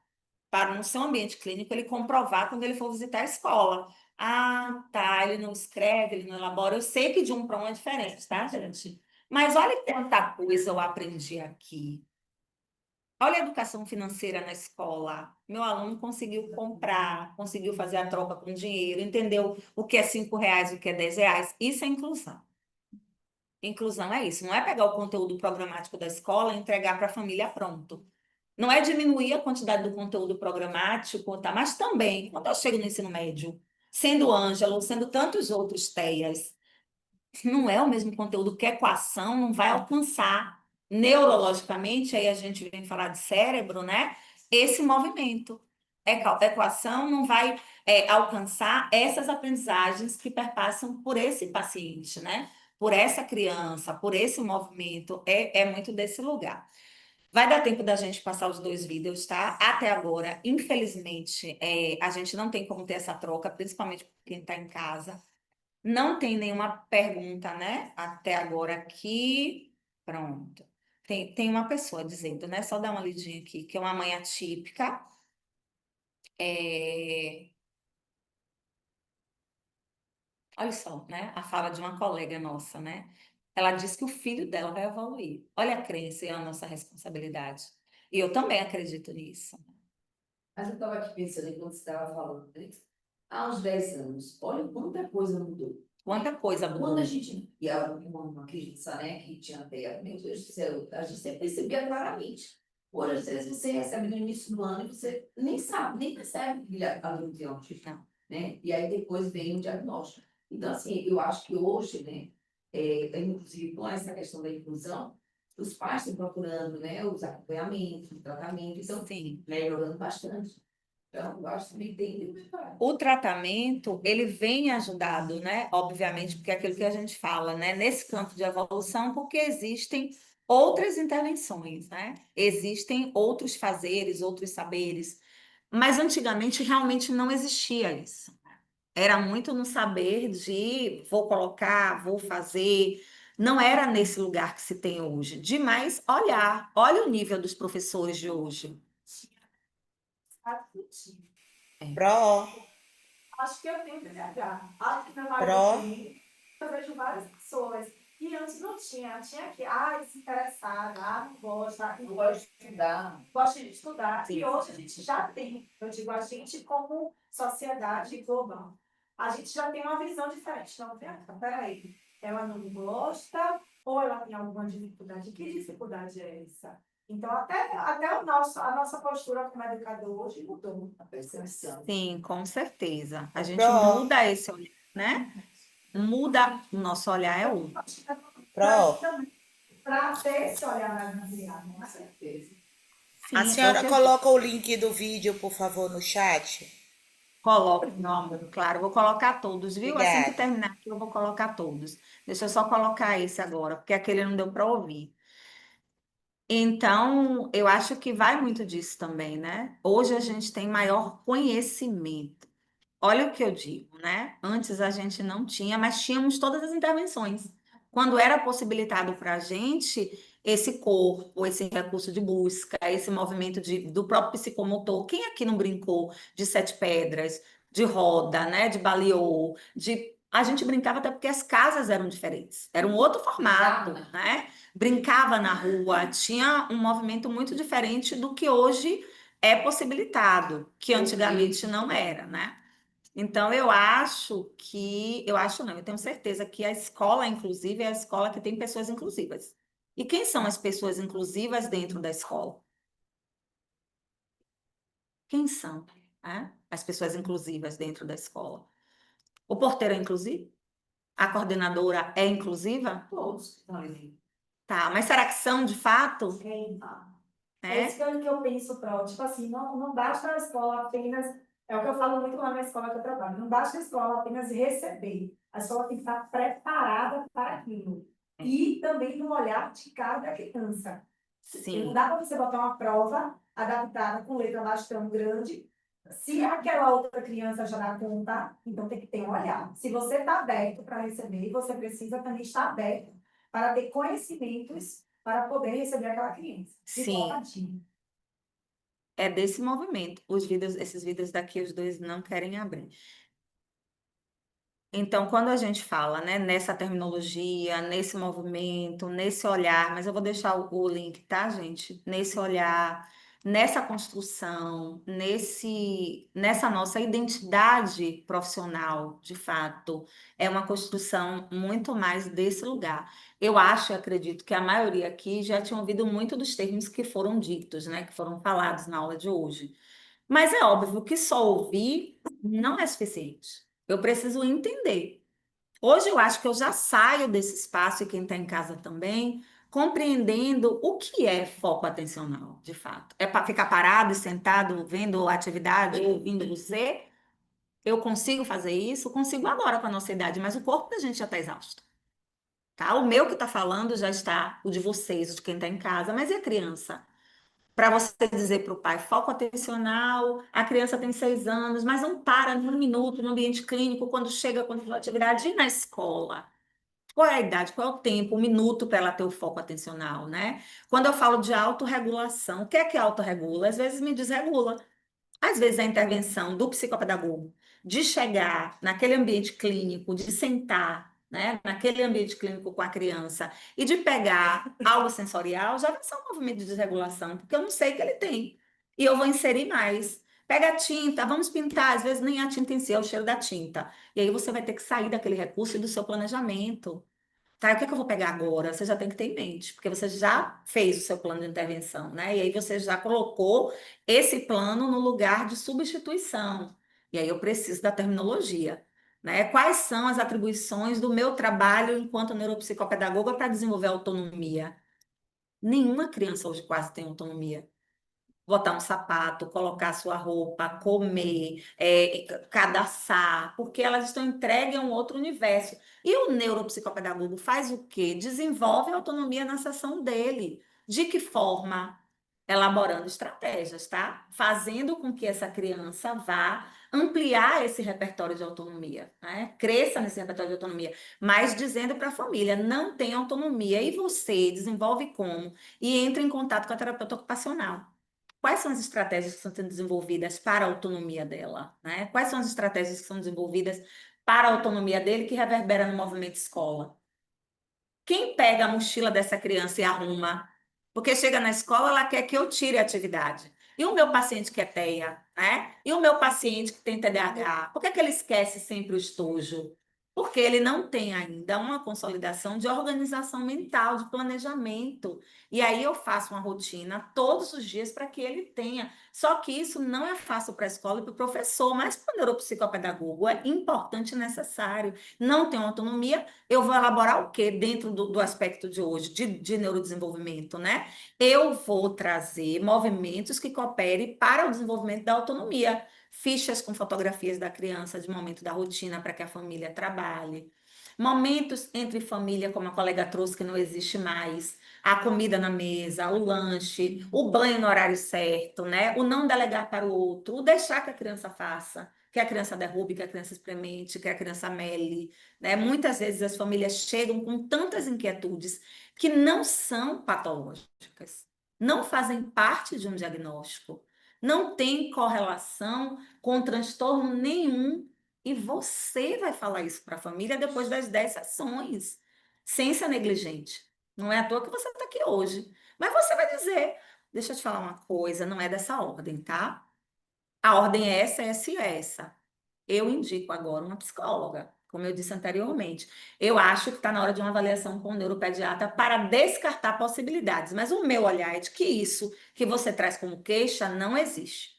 Speaker 1: para no seu ambiente clínico ele comprovar quando ele for visitar a escola. Ah, tá, ele não escreve, ele não elabora. Eu sei que de um para um é diferente, tá, gente? Mas olha quanta coisa eu aprendi aqui. Olha a educação financeira na escola. Meu aluno conseguiu comprar, conseguiu fazer a troca com dinheiro, entendeu o que é R$ 5, o que é R$ 10. Isso é inclusão. Inclusão é isso, não é pegar o conteúdo programático da escola e entregar para a família pronto. Não é diminuir a quantidade do conteúdo programático, tá? Mas também, quando eu chego no ensino médio, sendo Ângelo, sendo tantos outros TEAs, não é o mesmo conteúdo que equação, não vai alcançar neurologicamente, aí a gente vem falar de cérebro, né? Esse movimento. Equação não vai alcançar essas aprendizagens que perpassam por esse paciente, né? Por essa criança, por esse movimento, é muito desse lugar. Vai dar tempo da gente passar os 2 vídeos, tá? Até agora, infelizmente, a gente não tem como ter essa troca, principalmente para quem está em casa. Não tem nenhuma pergunta, né? Até agora aqui. Pronto. Tem uma pessoa dizendo, né? Só dar uma lidinha aqui, que é uma mãe atípica, É, olha só, né? A fala de uma colega nossa, né? Ela diz que o filho dela vai evoluir. Olha a crença e a nossa responsabilidade. E eu também acredito nisso.
Speaker 3: Mas eu estava aqui pensando enquanto você estava falando, né? Há uns 10 anos, olha quanta coisa mudou.
Speaker 1: Quanta coisa
Speaker 3: Quando
Speaker 1: boa.
Speaker 3: a gente via uma criança, né, que tinha até, meu Deus do céu, a gente sempre percebia claramente. Hoje, às vezes, você recebe no início do ano e você nem sabe, nem percebe que a aluno tem autismo,
Speaker 1: Não.
Speaker 3: né? E aí depois vem o diagnóstico. Então, assim, eu acho que hoje, né, inclusive com essa questão da inclusão, os pais estão procurando, né, os acompanhamentos, o tratamento, então,
Speaker 1: Sim.
Speaker 3: melhorando bastante. Então, eu acho que também tem que melhorar.
Speaker 1: O tratamento, ele vem ajudado, né? Obviamente, porque é aquilo que a gente fala, né? Nesse campo de evolução, porque existem outras intervenções, né? Existem outros fazeres, outros saberes. Mas antigamente realmente não existia isso. Era muito no saber de vou colocar, vou fazer. Não era nesse lugar que se tem hoje. De mais olhar. Olha o nível dos professores de hoje. É.
Speaker 4: Pró,
Speaker 5: Acho que eu tenho TDAH. Acho que meu marido
Speaker 4: pró.
Speaker 5: tem. Eu vejo várias pessoas. E antes não tinha. Tinha que, desinteressada, não gosta,
Speaker 3: Não gosto de estudar.
Speaker 5: gosta de estudar.
Speaker 1: Sim.
Speaker 5: E hoje a gente já tem. Eu digo a gente como sociedade global. A gente já tem uma visão diferente. Não, peraí. Ela não gosta ou ela tem alguma dificuldade? Que dificuldade é essa? Então, até a nossa postura como educador hoje mudou.
Speaker 3: A percepção.
Speaker 1: Sim, com certeza. A gente
Speaker 4: Pró,
Speaker 1: muda esse olhar, né? Muda o nosso olhar, é outro.
Speaker 4: pró.
Speaker 5: Para ter esse olhar mais ampliado,
Speaker 3: Com
Speaker 5: né?
Speaker 3: certeza.
Speaker 4: A
Speaker 1: Sim, eu
Speaker 4: senhora
Speaker 1: acredito.
Speaker 4: coloca o link do vídeo, por favor, no chat?
Speaker 1: Coloco, meu amor, claro, vou colocar todos, viu? Assim que
Speaker 4: Obrigada.
Speaker 1: terminar aqui, eu vou colocar todos. Deixa eu só colocar esse agora, porque aquele não deu para ouvir. Então, eu acho que vai muito disso também, né? Hoje a gente tem maior conhecimento. Olha o que eu digo, né? Antes a gente não tinha, mas tínhamos todas as intervenções. Quando era possibilitado para a gente esse corpo, esse recurso de busca, esse movimento do próprio psicomotor. Quem aqui não brincou de sete pedras, de roda, né? De baliô, de. A gente brincava até porque as casas eram diferentes, era um outro formato, né? Brincava na rua, tinha um movimento muito diferente do que hoje é possibilitado, que antigamente não era, né? Então, eu acho não, eu tenho certeza que a escola, inclusive, é a escola que tem pessoas inclusivas. E quem são as pessoas inclusivas dentro da escola? Quem são, né? As pessoas inclusivas dentro da escola? O porteiro é inclusivo? A coordenadora é inclusiva?
Speaker 3: Todos que estão ali.
Speaker 1: Tá, mas será que são de fato?
Speaker 5: É isso
Speaker 1: Né?
Speaker 5: que eu penso, Pro. Tipo assim, não basta a escola apenas. É o que eu falo muito lá na escola que eu trabalho. Não basta a escola apenas receber. A escola tem que estar preparada para aquilo. E também no olhar de cada criança. Porque não
Speaker 1: Sim,
Speaker 5: dá para você botar uma prova adaptada com letra bastante grande. Se aquela outra criança já dá conta, então tem que ter um olhar. Se você está aberto para receber, você precisa também estar aberto para ter conhecimentos para poder receber aquela criança. De
Speaker 1: sim,
Speaker 5: formatinho.
Speaker 1: é desse movimento. Os vídeos, esses vídeos daqui, os dois não querem abrir. Então, quando a gente fala, né, nessa terminologia, nesse movimento, nesse olhar, mas eu vou deixar o link, tá, gente? Nesse olhar, nessa construção, nessa nossa identidade profissional, de fato, é uma construção muito mais desse lugar. Eu acho e acredito que a maioria aqui já tinha ouvido muito dos termos que foram ditos, né, que foram falados na aula de hoje. Mas é óbvio que só ouvir não é suficiente. Eu preciso entender. Hoje eu acho que eu já saio desse espaço, e quem está em casa também, compreendendo o que é foco atencional, de fato. É para ficar parado e sentado vendo a atividade, ouvindo você? Eu consigo fazer isso? Consigo agora com a nossa idade, mas o corpo da gente já está exausto. Tá? O meu que está falando já está, o de vocês, o de quem está em casa, mas e a criança? Para você dizer para o pai, foco atencional, a criança tem 6 anos, mas não para nem um minuto no ambiente clínico quando chega com a atividade e na escola. Qual é a idade, qual é o tempo, o minuto para ela ter o foco atencional, né? Quando eu falo de autorregulação, o que é autorregula? Às vezes me desregula. Às vezes a intervenção do psicopedagogo de chegar naquele ambiente clínico, de sentar, né, naquele ambiente clínico com a criança e de pegar algo sensorial, já vai ser um movimento de desregulação, porque eu não sei que ele tem. E eu vou inserir mais. Pega a tinta, vamos pintar, às vezes nem a tinta em si, é o cheiro da tinta. E aí você vai ter que sair daquele recurso e do seu planejamento. Tá, e o que é que eu vou pegar agora? Você já tem que ter em mente, porque você já fez o seu plano de intervenção, né? E aí você já colocou esse plano no lugar de substituição. E aí eu preciso da terminologia, né? Quais são as atribuições do meu trabalho enquanto neuropsicopedagoga para desenvolver autonomia? Nenhuma criança hoje quase tem autonomia. Botar um sapato, colocar sua roupa, comer, cadastrar, porque elas estão entregues a um outro universo. E o neuropsicopedagogo faz o quê? Desenvolve a autonomia na sessão dele. De que forma? Elaborando estratégias, tá? Fazendo com que essa criança vá ampliar esse repertório de autonomia, né? Cresça nesse repertório de autonomia, mas dizendo para a família, não tem autonomia. E você desenvolve como? E entra em contato com a terapeuta ocupacional. Quais são as estratégias que estão sendo desenvolvidas para a autonomia dela, né? Quais são as estratégias que são desenvolvidas para a autonomia dele que reverbera no movimento escola? Quem pega a mochila dessa criança e arruma? Porque chega na escola, ela quer que eu tire a atividade. E o meu paciente que é TEA, né? E o meu paciente que tem TDAH, por que que ele esquece sempre o estojo? Porque ele não tem ainda uma consolidação de organização mental, de planejamento. E aí eu faço uma rotina todos os dias para que ele tenha. Só que isso não é fácil para a escola e para o professor, mas para o neuropsicopedagogo é importante e necessário. Não tem autonomia, eu vou elaborar o quê dentro do aspecto de hoje, de neurodesenvolvimento, né? Eu vou trazer movimentos que cooperem para o desenvolvimento da autonomia. Fichas com fotografias da criança de momento da rotina para que a família trabalhe. Momentos entre família, como a colega trouxe, que não existe mais. A comida na mesa, o lanche, o banho no horário certo, né? O não delegar para o outro, o deixar que a criança faça, que a criança derrube, que a criança experimente, que a criança mele, né? Muitas vezes as famílias chegam com tantas inquietudes que não são patológicas, não fazem parte de um diagnóstico, não tem correlação com transtorno nenhum. E você vai falar isso para a família depois das 10 sessões, sem ser negligente. Não é à toa que você está aqui hoje. Mas você vai dizer, deixa eu te falar uma coisa, não é dessa ordem, tá? A ordem é essa e essa. Eu indico agora uma psicóloga, como eu disse anteriormente. Eu acho que está na hora de uma avaliação com o neuropediatra para descartar possibilidades. Mas o meu olhar é de que isso que você traz como queixa não existe.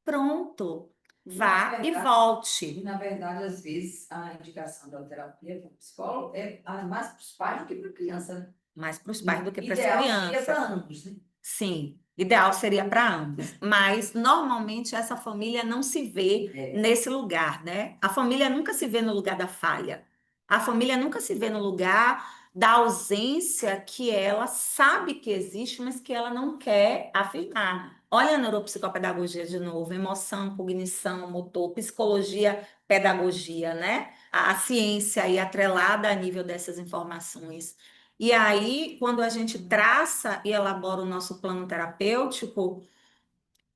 Speaker 1: Pronto. Vá e volte.
Speaker 3: Na verdade, às vezes, a indicação da terapia com o psicólogo é mais para os pais do que para a criança, né?
Speaker 1: Mais para os pais do que para as
Speaker 3: Ideal seria para
Speaker 1: crianças.
Speaker 3: ambos, né?
Speaker 1: Sim, ideal seria para ambos, mas normalmente essa família não se vê nesse lugar, né? A família nunca se vê no lugar da falha. A família nunca se vê no lugar da ausência que ela sabe que existe, mas que ela não quer afirmar. Olha a neuropsicopedagogia de novo, emoção, cognição, motor, psicologia, pedagogia, né? A ciência aí atrelada a nível dessas informações. E aí, quando a gente traça e elabora o nosso plano terapêutico,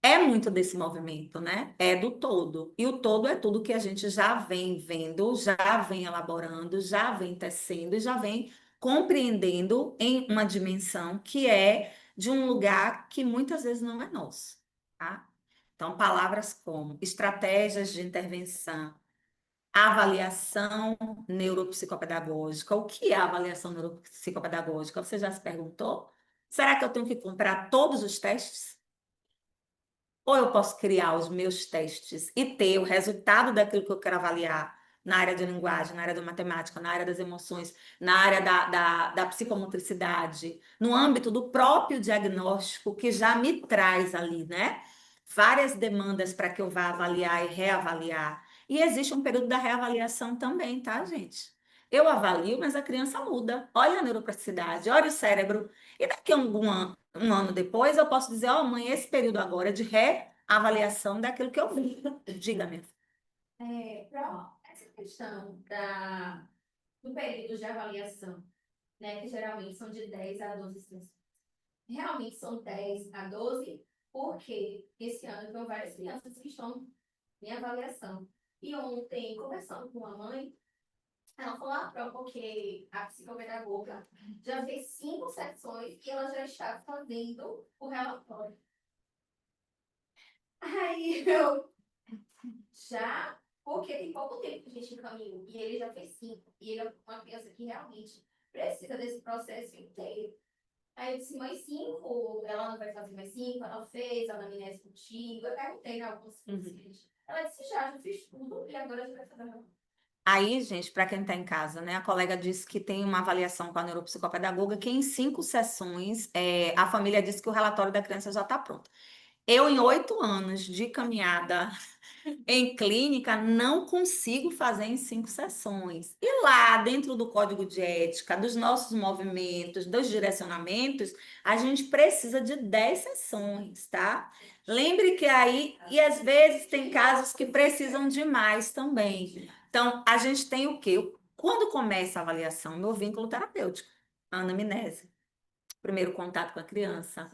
Speaker 1: é muito desse movimento, né? É do todo. E o todo é tudo que a gente já vem vendo, já vem elaborando, já vem tecendo e já vem compreendendo em uma dimensão que é de um lugar que muitas vezes não é nosso, tá? Então, palavras como estratégias de intervenção, avaliação neuropsicopedagógica. O que é avaliação neuropsicopedagógica? Você já se perguntou? Será que eu tenho que comprar todos os testes? Ou eu posso criar os meus testes e ter o resultado daquilo que eu quero avaliar na área de linguagem, na área da matemática, na área das emoções, na área da psicomotricidade, no âmbito do próprio diagnóstico que já me traz ali, né? Várias demandas para que eu vá avaliar e reavaliar. E existe um período da reavaliação também, tá, gente? Eu avalio, mas a criança muda. Olha a neuroplasticidade, olha o cérebro. E daqui a um ano depois, eu posso dizer, ó, mãe, esse período agora é de reavaliação daquilo que eu vi. Diga, minha filha.
Speaker 2: Essa questão do período de avaliação, né, que geralmente são de 10 a 12 sessões. Realmente são 10 a 12 porque esse ano tem várias crianças que estão em avaliação. E ontem, conversando com a mãe, ela falou, porque a psicopedagoga já fez 5 sessões e ela já está fazendo o relatório. Aí eu já, porque tem pouco tempo que a gente encaminhou, e ele já fez 5, e ele é uma criança que realmente precisa desse processo inteiro. Aí eu disse, mais 5, ela não vai fazer mais 5, ela fez, a anamnese contigo, eu perguntei, né, algumas coisas. Ela disse, já fiz tudo, e agora já vai fazer mais.
Speaker 1: Aí, gente, para quem está em casa, né? A colega disse que tem uma avaliação com a neuropsicopedagoga que em 5 sessões a família disse que o relatório da criança já está pronto. Eu, em 8 anos de caminhada em clínica, não consigo fazer em 5 sessões. E lá, dentro do código de ética, dos nossos movimentos, dos direcionamentos, a gente precisa de 10 sessões, tá? Lembre que aí, e às vezes tem casos que precisam de mais também. Então, a gente tem o quê? Quando começa a avaliação, meu vínculo terapêutico, a anamnese. Primeiro contato com a criança,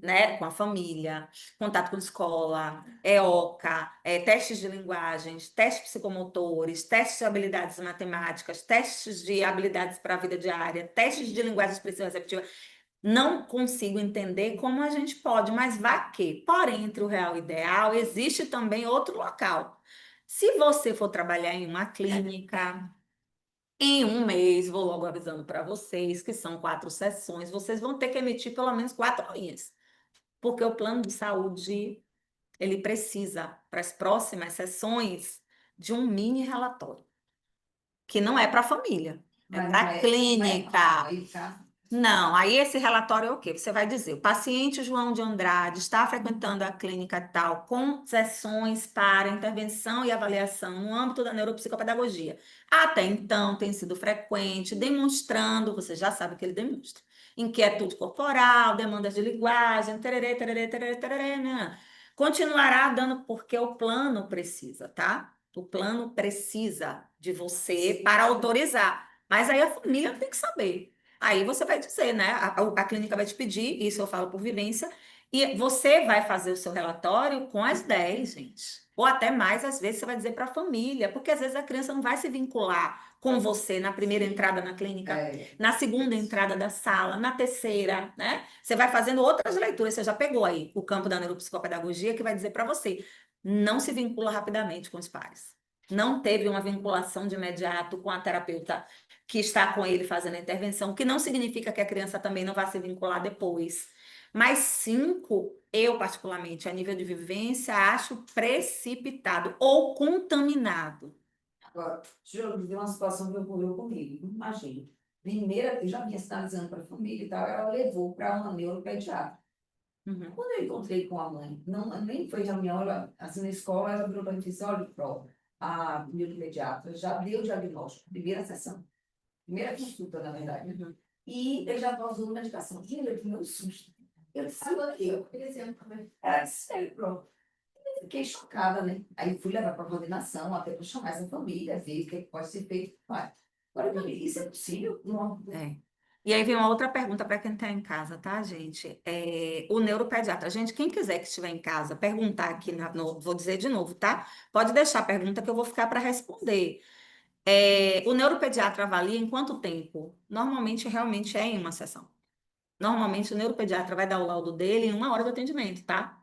Speaker 1: né, com a família, contato com a escola, EOCA, testes de linguagens, testes psicomotores, testes de habilidades matemáticas, testes de habilidades para a vida diária, testes de linguagem expressiva receptiva. Não consigo entender como a gente pode, mas vá que, porém, entre o real e o ideal, existe também outro local. Se você for trabalhar em uma clínica, em um mês, vou logo avisando para vocês que são 4 sessões, vocês vão ter que emitir pelo menos 4 linhas, porque o plano de saúde, ele precisa, para as próximas sessões, de um mini relatório, que não é para a família, é
Speaker 3: Mas
Speaker 1: para
Speaker 3: não
Speaker 1: a
Speaker 3: é-
Speaker 1: clínica.
Speaker 3: Aí tá.
Speaker 1: Não, aí esse relatório é o quê? Você vai dizer, o paciente João de Andrade está frequentando a clínica tal com sessões para intervenção e avaliação no âmbito da neuropsicopedagogia. Até então tem sido frequente, demonstrando, você já sabe o que ele demonstra, inquietude corporal, demandas de linguagem, tererê, tererê, tererê, tererê, né? Continuará dando porque o plano precisa, tá? O plano precisa de você para autorizar. Mas aí a família tem que saber. Aí você vai dizer, né? A clínica vai te pedir, isso eu falo por vivência, e você vai fazer o seu relatório com as 10, gente. Ou até mais, às vezes, você vai dizer para a família, porque às vezes a criança não vai se vincular com você na primeira entrada na clínica, na segunda entrada da sala, na terceira, né? Você vai fazendo outras leituras, você já pegou aí o campo da neuropsicopedagogia que vai dizer para você, não se vincula rapidamente com os pares. Não teve uma vinculação de imediato com a terapeuta que está com ele fazendo a intervenção, que não significa que a criança também não vá se vincular depois. Mas 5, eu particularmente, a nível de vivência, acho precipitado ou contaminado.
Speaker 3: Agora, deixa eu dizer uma situação que ocorreu comigo. Imagina. Primeira, eu já vinha sinalizando para a família e tal, ela levou para uma neuropediatra.
Speaker 1: Uhum.
Speaker 3: Quando eu encontrei com a mãe, não, nem foi reunião, ela, assim, na escola, ela virou para mim e disse, olha, prova, a neuropediatra já deu o diagnóstico, primeira sessão, primeira consulta, na verdade.
Speaker 1: Uhum.
Speaker 3: E ele já está usando medicação. Gente, eu tomei um susto. Eu disse,
Speaker 2: Agora
Speaker 3: o quê?
Speaker 2: eu crescendo também.
Speaker 3: Ela disse, sério, pronto. Eu fiquei chocada, né? Aí fui levar para coordenação, até para chamar essa família, ver o que pode ser feito. Vai. Agora, meu amigo, isso é possível? Não.
Speaker 1: É. E aí vem uma outra pergunta para quem está em casa, tá, gente? O neuropediatra. Gente, quem quiser que estiver em casa, perguntar aqui, vou dizer de novo, tá? Pode deixar a pergunta que eu vou ficar para responder. O neuropediatra avalia em quanto tempo? Normalmente, realmente é em uma sessão. Normalmente, o neuropediatra vai dar o laudo dele em 1 hora de atendimento, tá?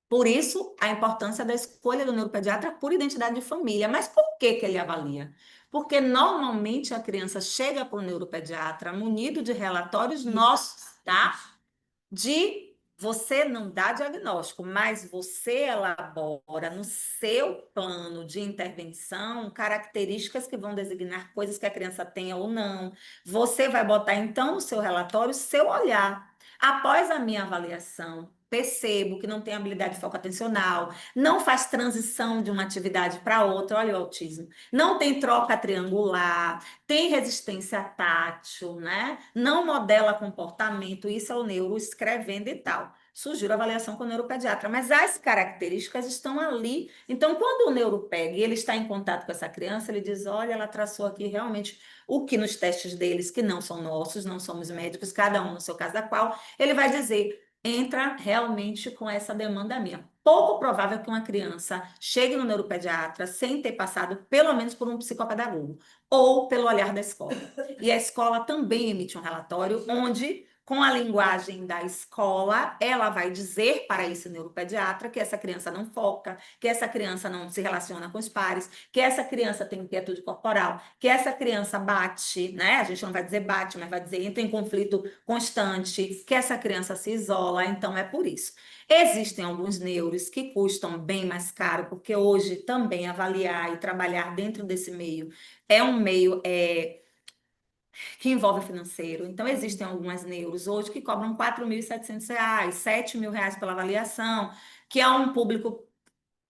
Speaker 1: Por isso, a importância da escolha do neuropediatra por identidade de família. Mas por que que ele avalia? Porque normalmente a criança chega para o neuropediatra munido de relatórios nossos, tá? De você não dá diagnóstico, mas você elabora no seu plano de intervenção características que vão designar coisas que a criança tenha ou não. Você vai botar então no seu relatório seu olhar. Após a minha avaliação, percebo que não tem habilidade de foco atencional, não faz transição de uma atividade para outra, olha o autismo, não tem troca triangular, tem resistência tátil, né? Não modela comportamento, isso é o neuro escrevendo e tal. Sugiro avaliação com o neuropediatra, mas as características estão ali. Então, quando o neuro pega e ele está em contato com essa criança, ele diz: olha, ela traçou aqui realmente o que nos testes deles, que não são nossos, não somos médicos, cada um no seu caso da qual, ele vai dizer: entra realmente com essa demanda minha. Pouco provável que uma criança chegue no neuropediatra sem ter passado pelo menos por um psicopedagogo ou pelo olhar da escola. E a escola também emite um relatório onde, com a linguagem da escola, ela vai dizer para esse neuropediatra que essa criança não foca, que essa criança não se relaciona com os pares, que essa criança tem inquietude corporal, que essa criança bate, né? A gente não vai dizer bate, mas vai dizer entra em conflito constante, que essa criança se isola, então é por isso. Existem alguns neuros que custam bem mais caro, porque hoje também avaliar e trabalhar dentro desse meio é um meio que envolve financeiro. Então, existem algumas neuros hoje que cobram R$ 4.700, R$ 7.000 pela avaliação, que é um público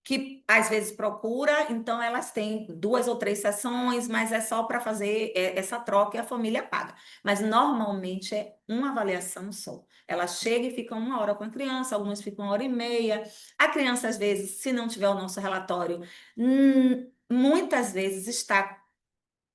Speaker 1: que às vezes procura, então elas têm 2 ou 3 sessões, mas é só para fazer essa troca e a família paga. Mas normalmente é uma avaliação só. Ela chega e fica 1 hora com a criança, algumas ficam 1 hora e meia. A criança, às vezes, se não tiver o nosso relatório, muitas vezes está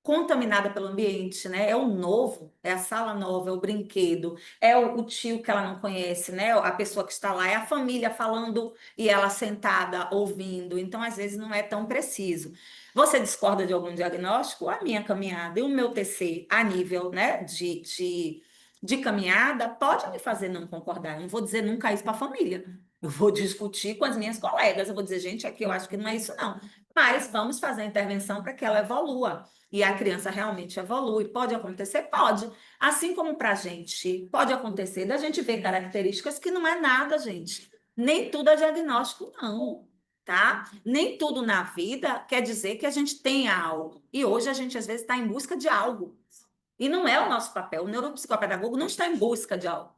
Speaker 1: contaminada pelo ambiente, né? É o novo, é a sala nova, é o brinquedo, é o tio que ela não conhece, né? A pessoa que está lá, é a família falando e ela sentada ouvindo. Então, às vezes, não é tão preciso. Você discorda de algum diagnóstico? A minha caminhada e o meu TC a nível, né, de caminhada pode me fazer não concordar. Eu não vou dizer nunca isso para a família. Eu vou discutir com as minhas colegas. Eu vou dizer, gente, aqui eu acho que não é isso, não. Mas vamos fazer a intervenção para que ela evolua e a criança realmente evolui. Pode acontecer? Pode. Assim como para a gente pode acontecer da gente ver características que não é nada, gente. Nem tudo é diagnóstico, não. Tá? Nem tudo na vida quer dizer que a gente tem algo. E hoje a gente, às vezes, está em busca de algo. E não é o nosso papel. O neuropsicopedagogo não está em busca de algo.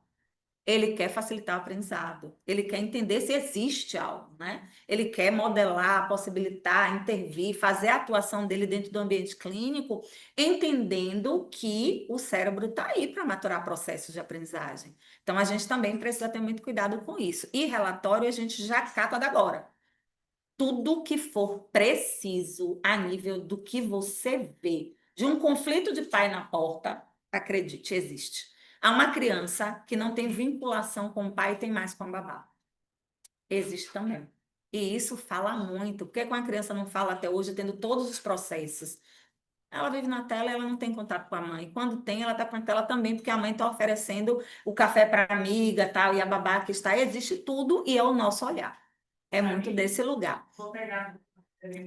Speaker 1: Ele quer facilitar o aprendizado, ele quer entender se existe algo, né? Ele quer modelar, possibilitar, intervir, fazer a atuação dele dentro do ambiente clínico, entendendo que o cérebro está aí para maturar processos de aprendizagem. Então, a gente também precisa ter muito cuidado com isso. E relatório a gente já cata da agora. Tudo que for preciso a nível do que você vê, de um conflito de pai na porta, acredite, existe. Há uma criança que não tem vinculação com o pai e tem mais com a babá. Existe também. E isso fala muito. Por que uma criança não fala até hoje, tendo todos os processos? Ela vive na tela e ela não tem contato com a mãe. Quando tem, ela está com a tela também, porque a mãe está oferecendo o café para a amiga, tal, e a babá que está. Existe tudo e é o nosso olhar. É muito desse lugar.
Speaker 5: Vou pegar.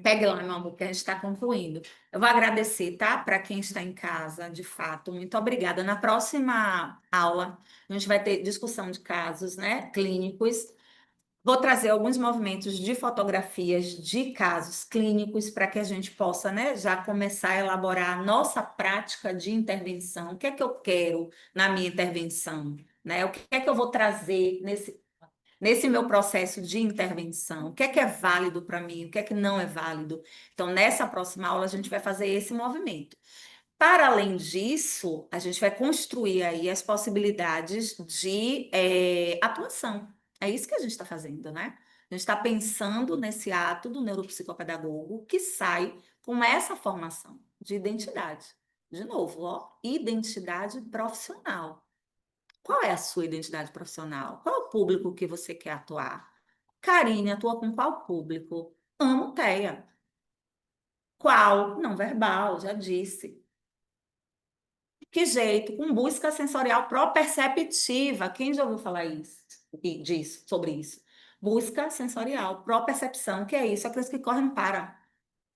Speaker 1: Pegue lá, meu amor, que a gente está concluindo. Eu vou agradecer, tá? Para quem está em casa, de fato. Muito obrigada. Na próxima aula, a gente vai ter discussão de casos, né, clínicos. Vou trazer alguns movimentos de fotografias de casos clínicos para que a gente possa, né, já começar a elaborar a nossa prática de intervenção. O que é que eu quero na minha intervenção, né? O que é que eu vou trazer nesse meu processo de intervenção, o que é válido para mim, o que é que não é válido. Então, nessa próxima aula, a gente vai fazer esse movimento. Para além disso, a gente vai construir aí as possibilidades de atuação. É isso que a gente está fazendo, né? A gente está pensando nesse ato do neuropsicopedagogo que sai com essa formação de identidade. De novo, ó, identidade profissional. Qual é a sua identidade profissional? Qual é o público que você quer atuar? Karine atua com qual público? Amo TEA. Qual? Não verbal, já disse. Que jeito? Com busca sensorial properceptiva. Quem já ouviu falar disso, sobre isso? Busca sensorial, propercepção. Que é isso? A criança que corre não para.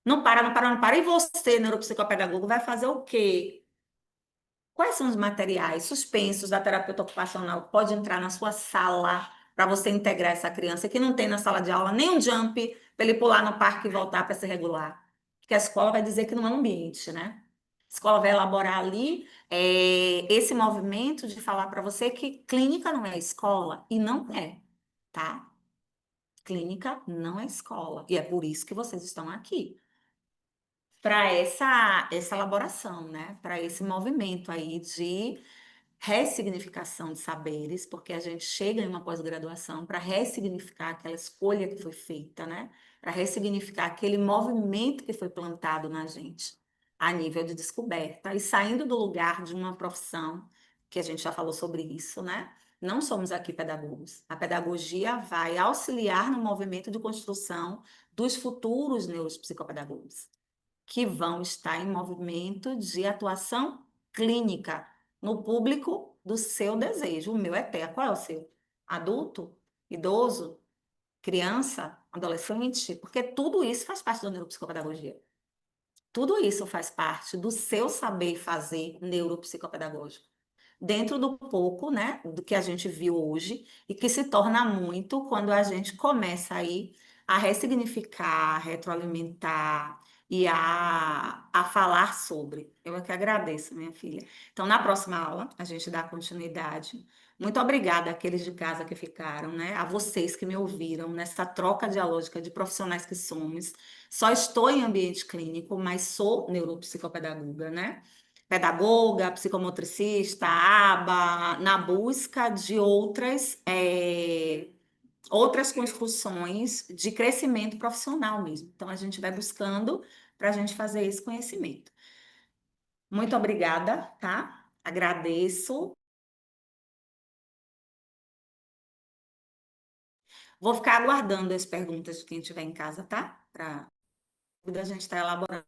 Speaker 1: Não para, não para, não para. E você, neuropsicopedagogo, vai fazer o quê? Quais são os materiais suspensos da terapeuta ocupacional que pode entrar na sua sala para você integrar essa criança que não tem na sala de aula nem um jump para ele pular no parque e voltar para se regular? Porque a escola vai dizer que não é um ambiente, né? A escola vai elaborar ali esse movimento de falar para você que clínica não é escola e não é, tá? Clínica não é escola e é por isso que vocês estão aqui para essa elaboração, né? Para esse movimento aí de ressignificação de saberes, porque a gente chega em uma pós-graduação para ressignificar aquela escolha que foi feita, né? Para ressignificar aquele movimento que foi plantado na gente a nível de descoberta e saindo do lugar de uma profissão que a gente já falou sobre isso, né? Não somos aqui pedagogos. A pedagogia vai auxiliar no movimento de construção dos futuros neuropsicopedagogos, que vão estar em movimento de atuação clínica no público do seu desejo. O meu é TEA. Qual é o seu? Adulto? Idoso? Criança? Adolescente? Porque tudo isso faz parte da neuropsicopedagogia. Tudo isso faz parte do seu saber fazer neuropsicopedagógico. Dentro do pouco, né, do que a gente viu hoje, e que se torna muito quando a gente começa aí a ressignificar, a retroalimentar e a falar sobre. Eu é que agradeço, minha filha. Então, na próxima aula, a gente dá continuidade. Muito obrigada àqueles de casa que ficaram, né? A vocês que me ouviram nessa troca dialógica de profissionais que somos. Só estou em ambiente clínico, mas sou neuropsicopedagoga, né? Pedagoga, psicomotricista, aba, na busca de outras construções de crescimento profissional mesmo. Então, a gente vai buscando para a gente fazer esse conhecimento. Muito obrigada, tá? Agradeço. Vou ficar aguardando as perguntas de quem estiver em casa, tá? Para a gente estar elaborando.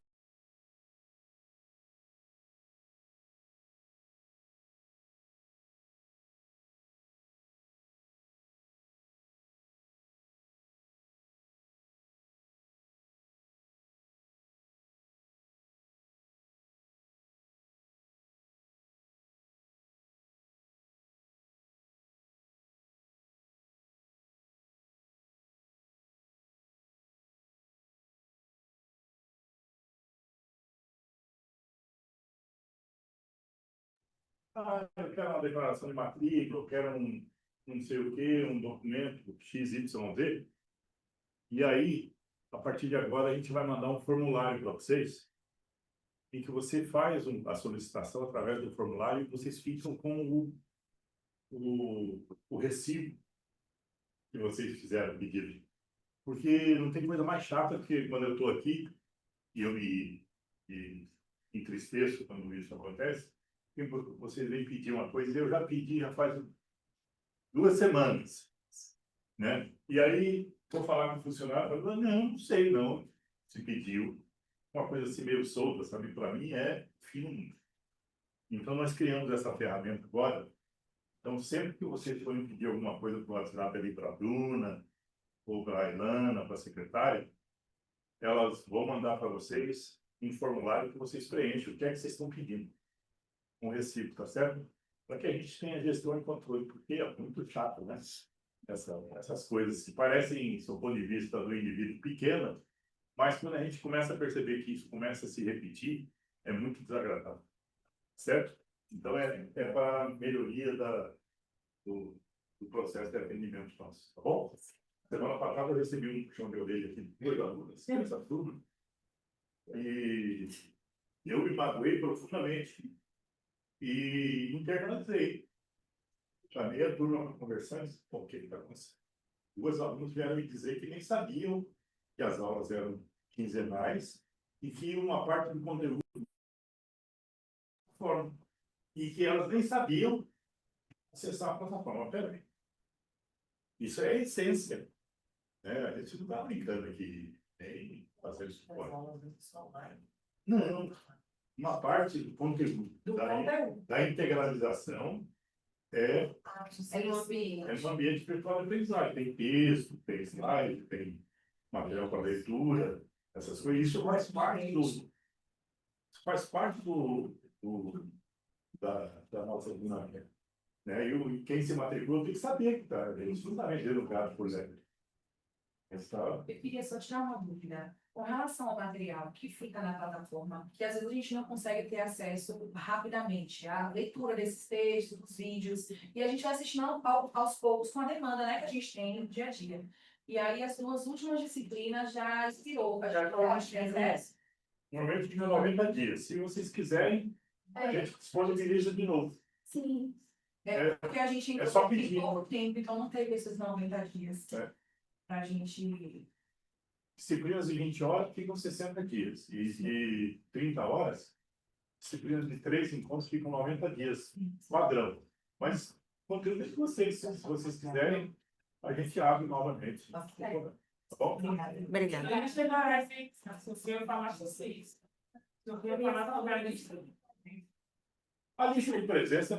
Speaker 6: Eu quero uma declaração de matrícula, eu quero um não sei o quê, um documento XYZ. E aí, a partir de agora, a gente vai mandar um formulário para vocês, em que você faz a solicitação através do formulário e vocês ficam com o recibo que vocês fizeram o pedido. Porque não tem coisa mais chata do que quando eu estou aqui e eu me entristeço quando isso acontece, e vocês vêm pedir uma coisa, eu já pedi já faz 2 semanas, né? E aí, vou falar com o funcionário, falo, não sei não, se pediu. Uma coisa assim meio solta, sabe? Para mim é fim. Então, nós criamos essa ferramenta agora. Então, sempre que vocês forem pedir alguma coisa para o WhatsApp ali para a Bruna, ou para a Ilana, para a secretária, elas vão mandar para vocês um formulário que vocês preenchem. O que é que vocês estão pedindo? Um recibo, tá certo? Para que a gente tenha gestão e controle, porque é muito chato, né? Essas coisas que parecem, do ponto de vista do indivíduo, pequenas, mas quando a gente começa a perceber que isso começa a se repetir, é muito desagradável, certo? Então, é para a melhoria do processo de atendimento nosso, tá bom? Semana passada eu recebi um puxão de orelha aqui de 2 alunos, essa turma, e eu me magoei profundamente e internalizei. Chamei a turma para conversar e disse, pô, o que está acontecendo? 2 alunos vieram me dizer que nem sabiam que as aulas eram quinzenais e que uma parte do conteúdo forma e que elas nem sabiam acessar a plataforma. Peraí. Isso é a essência, né? A gente não está brincando aqui em fazer suporte. Não, uma parte do conteúdo da integralização é no ambiente virtual de aprendizagem. Tem texto, tem slide, tem material para leitura, essas coisas. Isso faz parte da nossa dinâmica. Né? E quem se matriculou tem que saber que está. Eles não estão vendendo o gato, por exemplo.
Speaker 5: Eu queria só tirar uma dúvida. Com relação ao material que fica na plataforma, que às vezes a gente não consegue ter acesso rapidamente à leitura desses textos, dos vídeos, e a gente vai assistindo aos poucos com a demanda, né, que a gente tem no dia a dia. E aí as 2 últimas disciplinas já expirou, já acesso.
Speaker 6: Normalmente fica 90 dias. Se vocês quiserem, a gente disponibiliza de novo.
Speaker 5: Sim. Porque a gente
Speaker 6: É só pedir.
Speaker 5: tem pouco tempo, então não teve esses 90 dias para a gente.
Speaker 6: Disciplinas de 20 horas ficam 60 dias. E de 30 horas, disciplinas de 3 encontros ficam 90 dias, padrão. Mas conteúdo de vocês. Se vocês quiserem, a gente abre novamente. Tá bom?
Speaker 1: Obrigada.
Speaker 5: Eu achei que se eu falasse vocês. Eu ia falar sobre a lista.
Speaker 6: A lista de presença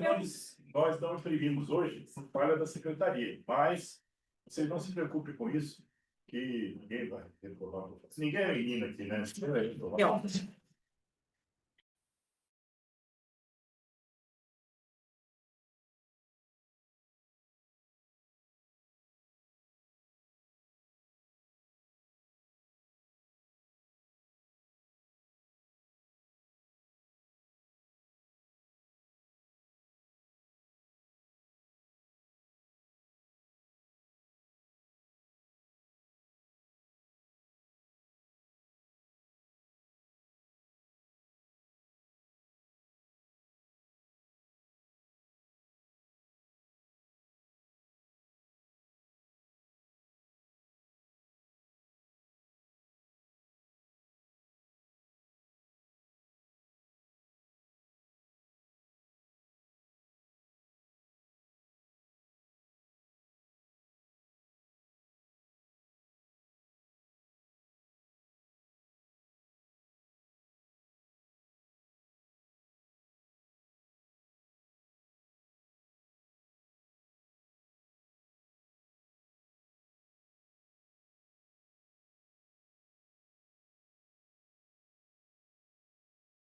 Speaker 6: nós não imprimimos hoje, por falha da secretaria, mas vocês não se preocupem com isso, que ninguém vai reprovar. Ninguém é menina aqui, né? Ninguém vai reprovar.